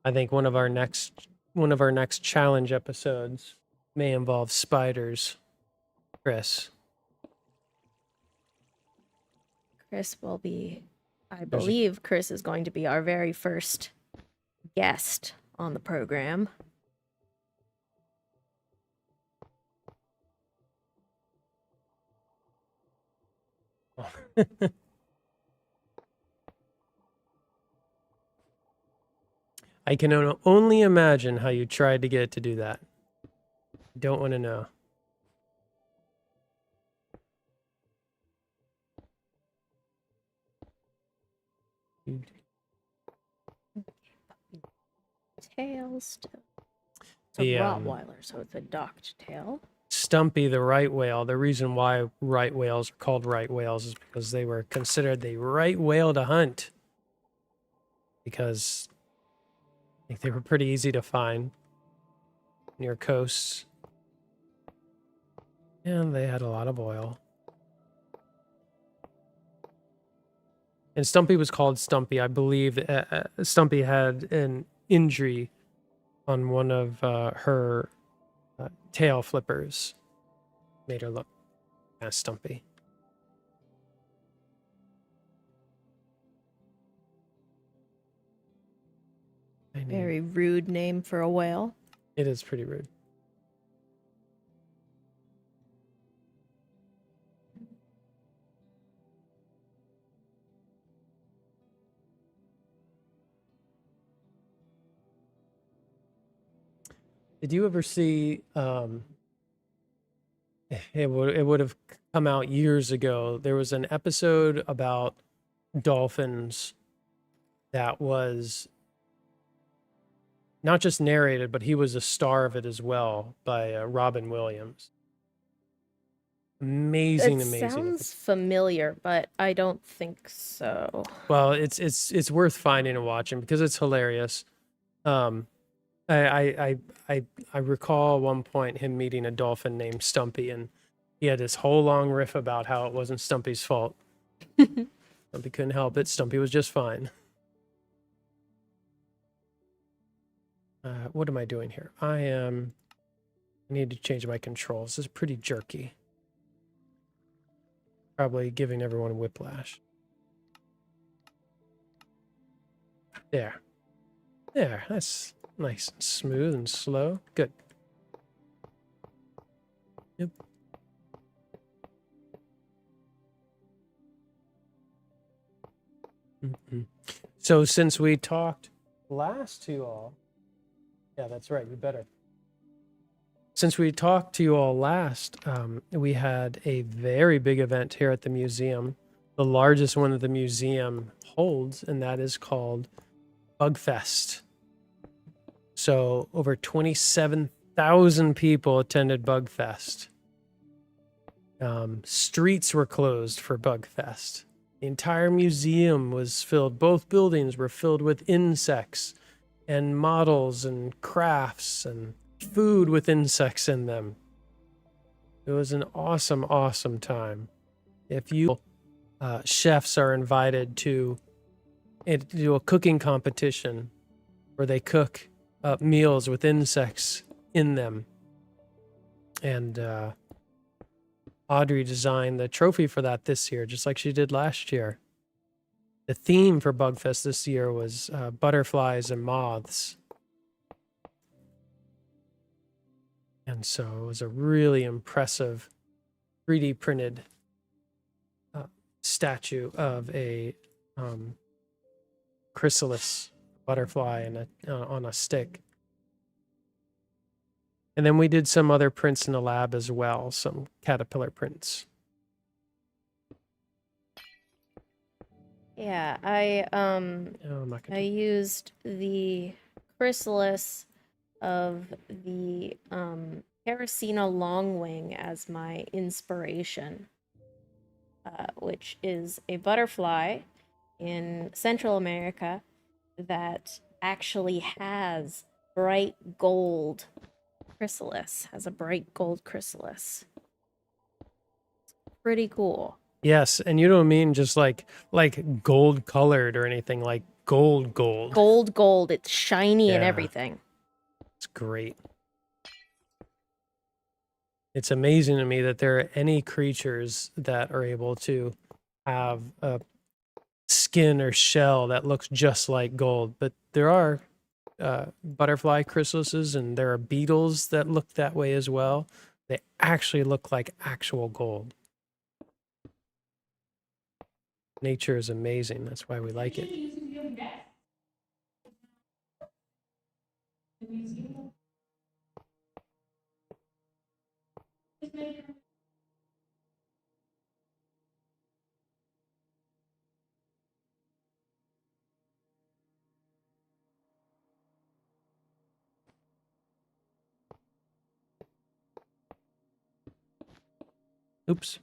I think one of our next challenge episodes may involve spiders. Chris. Chris will be, I believe Chris is going to be our very first guest on the program. I can only imagine how you tried to get it to do that. Don't want to know. Tail still. It's a Rottweiler, so it's a docked tail. Stumpy the right whale. The reason why right whales are called right whales is because they were considered the right whale to hunt, because I think they were pretty easy to find near coasts, and they had a lot of oil. And Stumpy was called Stumpy. I believe Stumpy had an injury on one of her tail flippers. Made her look kind of stumpy. Very rude name for a whale. It is pretty rude. Did you ever see, it would have come out years ago, there was an episode about dolphins that was not just narrated, but he was a star of it as well, by Robin Williams. Amazing. It sounds familiar, but I don't think so. Well, it's worth finding and watching because it's hilarious. I recall at one point him meeting a dolphin named Stumpy, and he had this whole long riff about how it wasn't Stumpy's fault. Stumpy couldn't help it. Stumpy was just fine. What am I doing here? I need to change my controls. This is pretty jerky. Probably giving everyone whiplash. There. There. That's nice and smooth and slow. Good. Yep. So since we talked last to you all, yeah, that's right. You better. Since we talked to you all last, we had a very big event here at the museum, the largest one that the museum holds, and that is called Bugfest. So over 27,000 people attended Bugfest. Streets were closed for Bugfest. The entire museum was filled. Both buildings were filled with insects and models and crafts and food with insects in them. It was an awesome, awesome time. If you chefs are invited to do a cooking competition where they cook meals with insects in them. And Audrey designed the trophy for that this year, just like she did last year. The theme for Bugfest this year was butterflies and moths. And so it was a really impressive 3D printed statue of a chrysalis butterfly on a stick. And then we did some other prints in the lab as well, some caterpillar prints. Yeah, I'm not I used the chrysalis of the Terracina longwing as my inspiration, which is a butterfly in Central America that actually has bright gold chrysalis, has a bright gold chrysalis. Pretty cool. Yes, and you don't mean just like gold colored or anything, like gold. Gold. It's shiny and Yeah. everything. It's great. It's amazing to me that there are any creatures that are able to have a skin or shell that looks just like gold, but there are butterfly chrysalises and there are beetles that look that way as well. They actually look like actual gold. Nature is amazing. That's why we like it. Oops.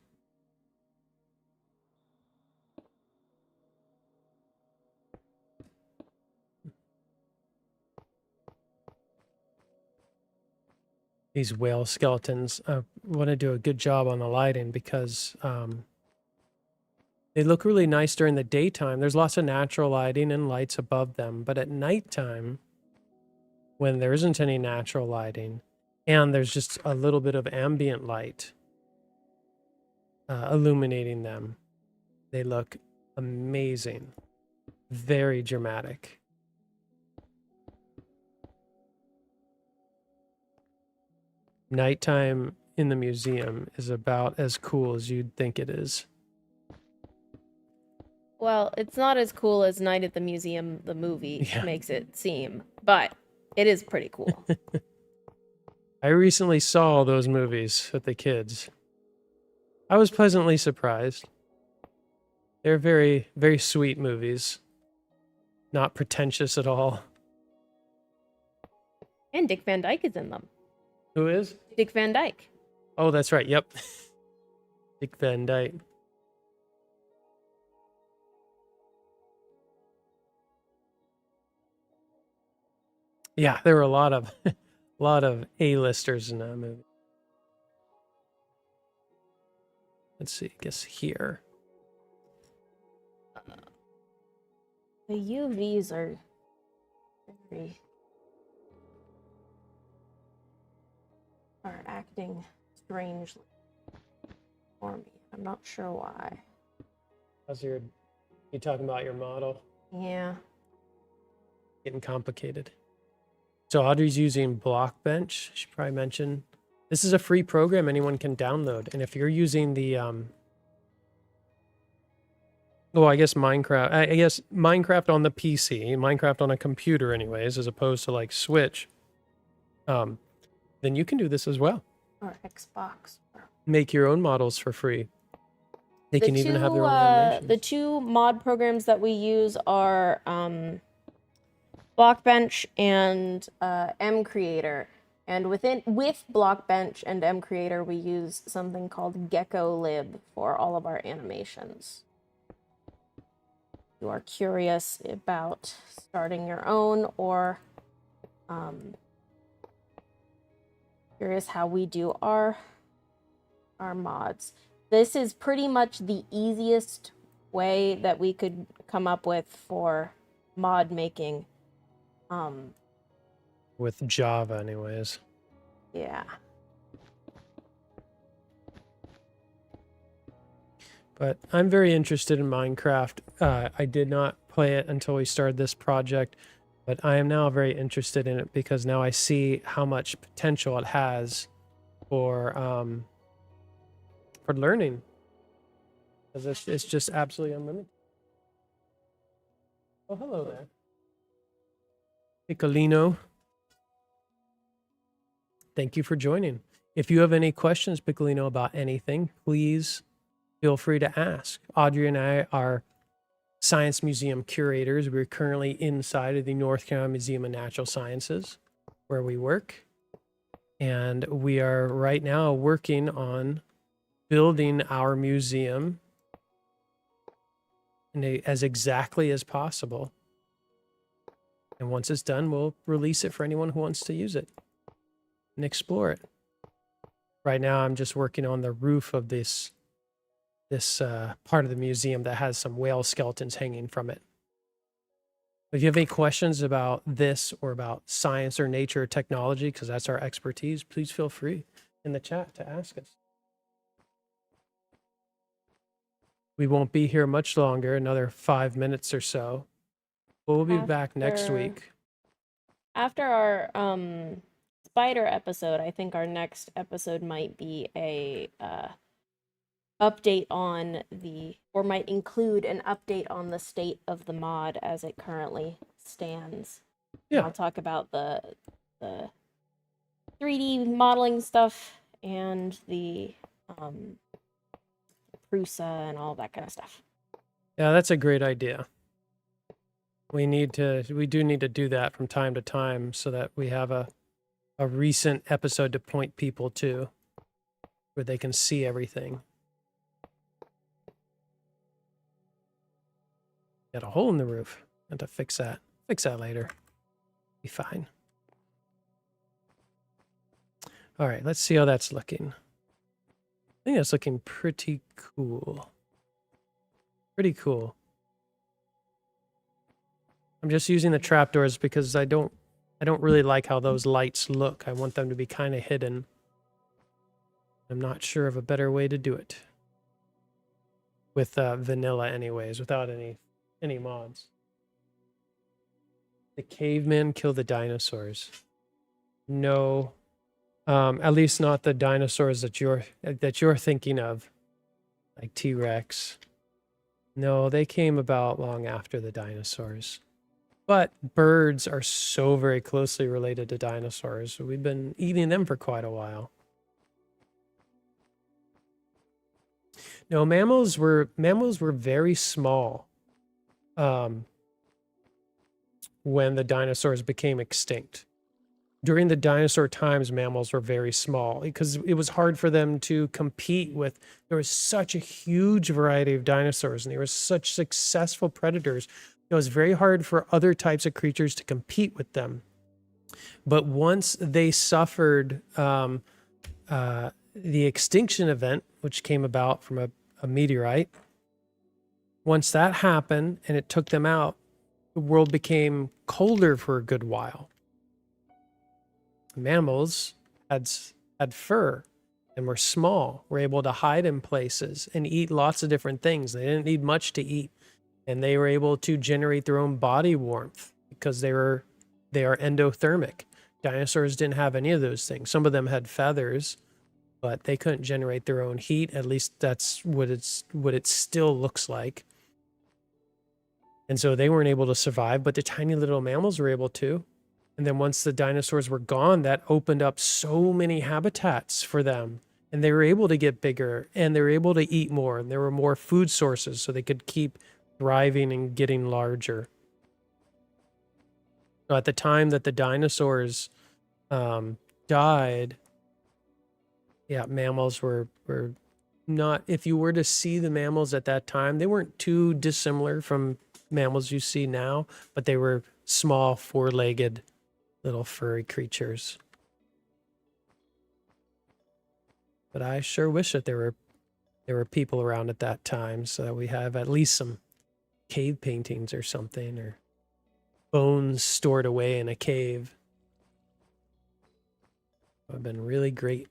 These whale skeletons, I want to do a good job on the lighting because they look really nice during the daytime. There's lots of natural lighting and lights above them, but at nighttime, when there isn't any natural lighting and there's just a little bit of ambient light illuminating them, they look amazing, very dramatic. Nighttime in the museum is about as cool as you'd think it is. Well, it's not as cool as Night at the Museum, the movie, Yeah. makes it seem, but it is pretty cool. I recently saw those movies with the kids. I was pleasantly surprised. They're very, very sweet movies. Not pretentious at all. And Dick Van Dyke is in them. Who is? Dick Van Dyke. Oh, that's right. Yep. Dick Van Dyke. Yeah, there were a lot of A-listers in that movie. Let's see, I guess here. The UVs are acting strangely for me. I'm not sure why. You talking about your model? Yeah. getting complicated. So Audrey's using Blockbench. I should probably mention this is a free program anyone can download. And if you're using the well, I guess Minecraft on the PC, Minecraft on a computer anyways, as opposed to like Switch, then you can do this as well. Or Xbox. Make your own models for free. They can even have their own animations. The two mod programs that we use are Blockbench and MCreator. And with Blockbench and MCreator, we use something called GeckoLib for all of our animations. If you are curious about starting your own or curious how we do our mods. This is pretty much the easiest way that we could come up with for mod making. With Java anyways. Yeah. But I'm very interested in Minecraft. I did not play it until we started this project, but I am now very interested in it because now I see how much potential it has for learning. Because it's just absolutely unlimited. Oh, hello there. Piccolino. Thank you for joining. If you have any questions, Piccolino, about anything, please feel free to ask. Audrey and I are Science Museum curators. We're currently inside of the North Carolina Museum of Natural Sciences, where we work. And we are right now working on building our museum as exactly as possible. And once it's done, we'll release it for anyone who wants to use it and explore it. Right now, I'm just working on the roof of this part of the museum that has some whale skeletons hanging from it. If you have any questions about this or about science or nature or technology, because that's our expertise, please feel free in the chat to ask us. We won't be here much longer, another 5 minutes or so. We'll be back next week. After our spider episode, I think our next episode might be a update on or might include an update on the state of the mod as it currently stands. Yeah. I'll talk about the 3D modeling stuff and the Prusa and all that kind of stuff. Yeah, that's a great idea. We do need to do that from time to time so that we have a recent episode to point people to where they can see everything. Got a hole in the roof. Have to fix that. Fix that later. Be fine. All right, let's see how that's looking. I think that's looking pretty cool. Pretty cool. I'm just using the trapdoors because I don't really like how those lights look. I want them to be kind of hidden. I'm not sure of a better way to do it. With vanilla anyways, without any mods. The cavemen kill the dinosaurs. No. At least not the dinosaurs that you're thinking of. Like T-Rex. No, they came about long after the dinosaurs. But birds are so very closely related to dinosaurs. We've been eating them for quite a while. No, mammals were very small when the dinosaurs became extinct. During the dinosaur times, mammals were very small because it was hard for them to compete with. There was such a huge variety of dinosaurs, and they were such successful predators. It was very hard for other types of creatures to compete with them. But once they suffered the extinction event, which came about from a meteorite, once that happened and it took them out, the world became colder for a good while. Mammals had fur and were small, were able to hide in places and eat lots of different things. They didn't need much to eat. And they were able to generate their own body warmth because they were They are endothermic. Dinosaurs didn't have any of those things. Some of them had feathers, but they couldn't generate their own heat. At least that's what it still looks like. And so they weren't able to survive, but the tiny little mammals were able to. And then once the dinosaurs were gone, that opened up so many habitats for them. And they were able to get bigger, and they were able to eat more, and there were more food sources, so they could keep thriving and getting larger. So at the time that the dinosaurs died, yeah, mammals were not, if you were to see the mammals at that time, they weren't too dissimilar from mammals you see now, but they were small, four-legged little furry creatures. But I sure wish that there were people around at that time, so that we have at least some cave paintings or something, or bones stored away in a cave. It would have been really great.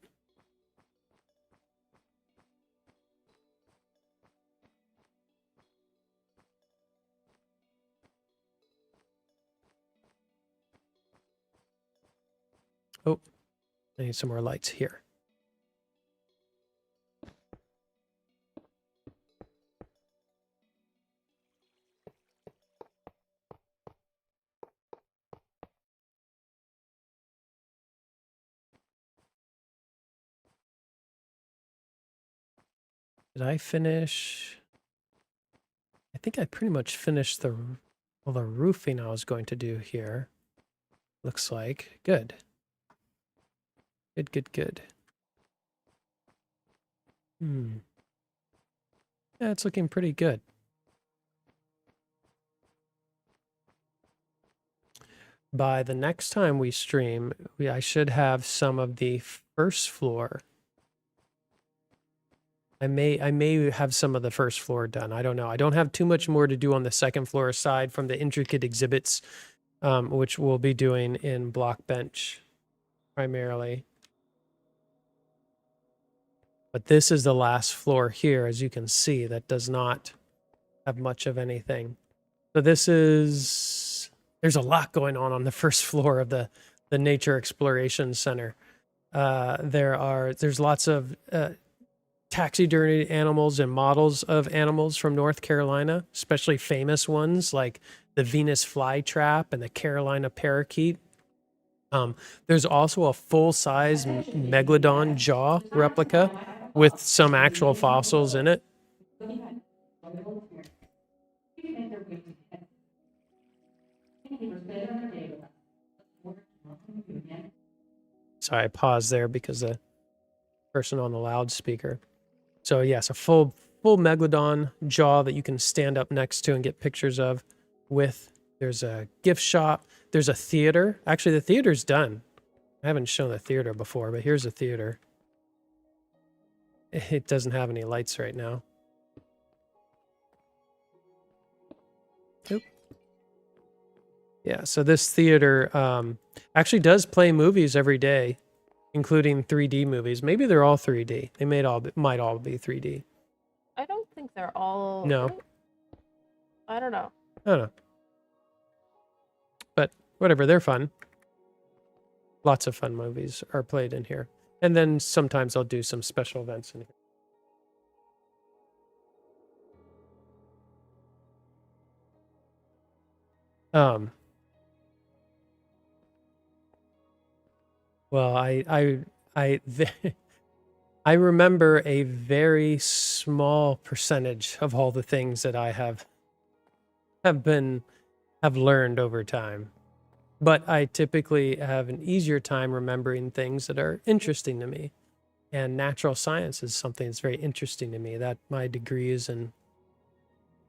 Oh, I need some more lights here. Did I finish? I think I pretty much finished the roofing I was going to do here. Looks like. Good. Good. Yeah, it's looking pretty good. By the next time we stream, I should have some of the first floor. I may have some of the first floor done. I don't know. I don't have too much more to do on the second floor aside from the intricate exhibits, which we'll be doing in Block Bench primarily. But this is the last floor here, as you can see, that does not have much of anything. So there's a lot going on the first floor of the Nature Exploration Center. There's lots of taxidermy animals and models of animals from North Carolina, especially famous ones like the Venus flytrap and the Carolina parakeet. There's also a full-size megalodon jaw replica with some actual fossils in it. Sorry, I paused there because the person on the loudspeaker. So yes, a full megalodon jaw that you can stand up next to and get pictures of with. There's a gift shop. There's a theater. Actually, the theater's done. I haven't shown the theater before, but here's a theater. It doesn't have any lights right now. Oop. Yeah, so this theater actually does play movies every day, including 3D movies. Maybe they're all 3D. They might all be 3D. I don't think they're all. No. I don't know. I don't know. But whatever, they're fun. Lots of fun movies are played in here. And then sometimes I'll do some special events in here. Well, I remember a very small percentage of all the things that I have learned over time. But I typically have an easier time remembering things that are interesting to me. And natural science is something that's very interesting to me. That my degree is in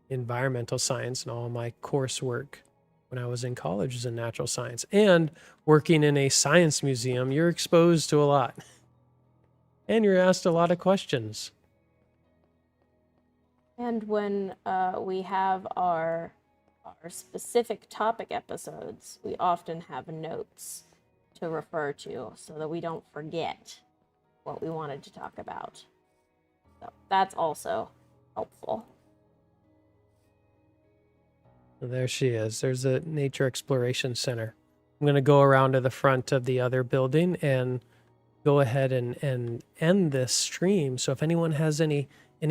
environmental science, and all my coursework when I was in college was in natural science. And working in a science museum, you're exposed to a lot. And you're asked a lot of questions. And when we have our specific topic episodes, we often have notes to refer to so that we don't forget what we wanted to talk about. So that's also helpful. There she is. There's a Nature Exploration Center. I'm going to go around to the front of the other building and go ahead and end this stream. So if anyone has any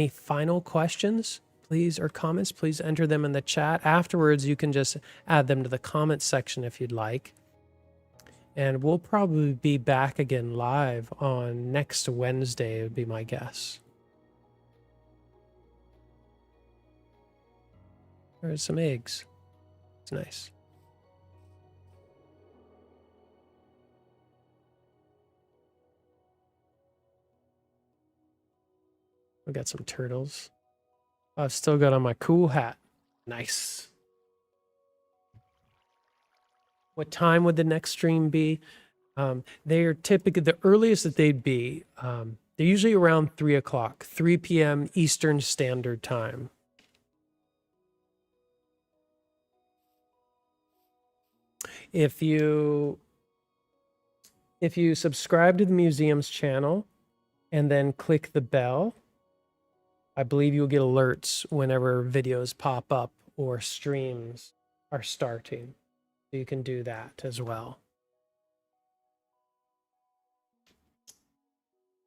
final questions, please, or comments, please enter them in the chat. Afterwards, you can just add them to the comments section if you'd like. And we'll probably be back again live on next Wednesday, would be my guess. There's some eggs. It's nice. We got some turtles. I've still got on my cool hat. Nice. What time would the next stream be? They are typically the earliest that they'd be. They're usually around 3 o'clock, 3 p.m. Eastern Standard Time. If you subscribe to the museum's channel and then click the bell, I believe you'll get alerts whenever videos pop up or streams are starting. So you can do that as well.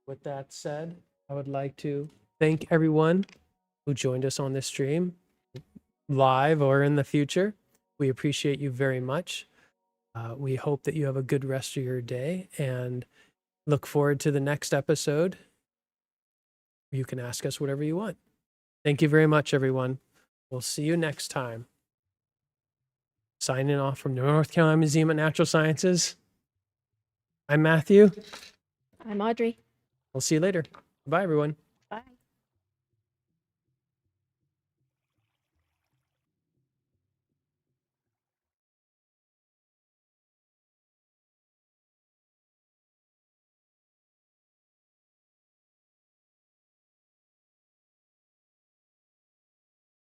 With that said, I would like to thank everyone who joined us on this stream, live or in the future. We appreciate you very much. We hope that you have a good rest of your day and look forward to the next episode. You can ask us whatever you want. Thank you very much, everyone. We'll see you next time. Signing off from the North Carolina Museum of Natural Sciences. I'm Matthew. I'm Audrey. We'll see you later. Bye, everyone.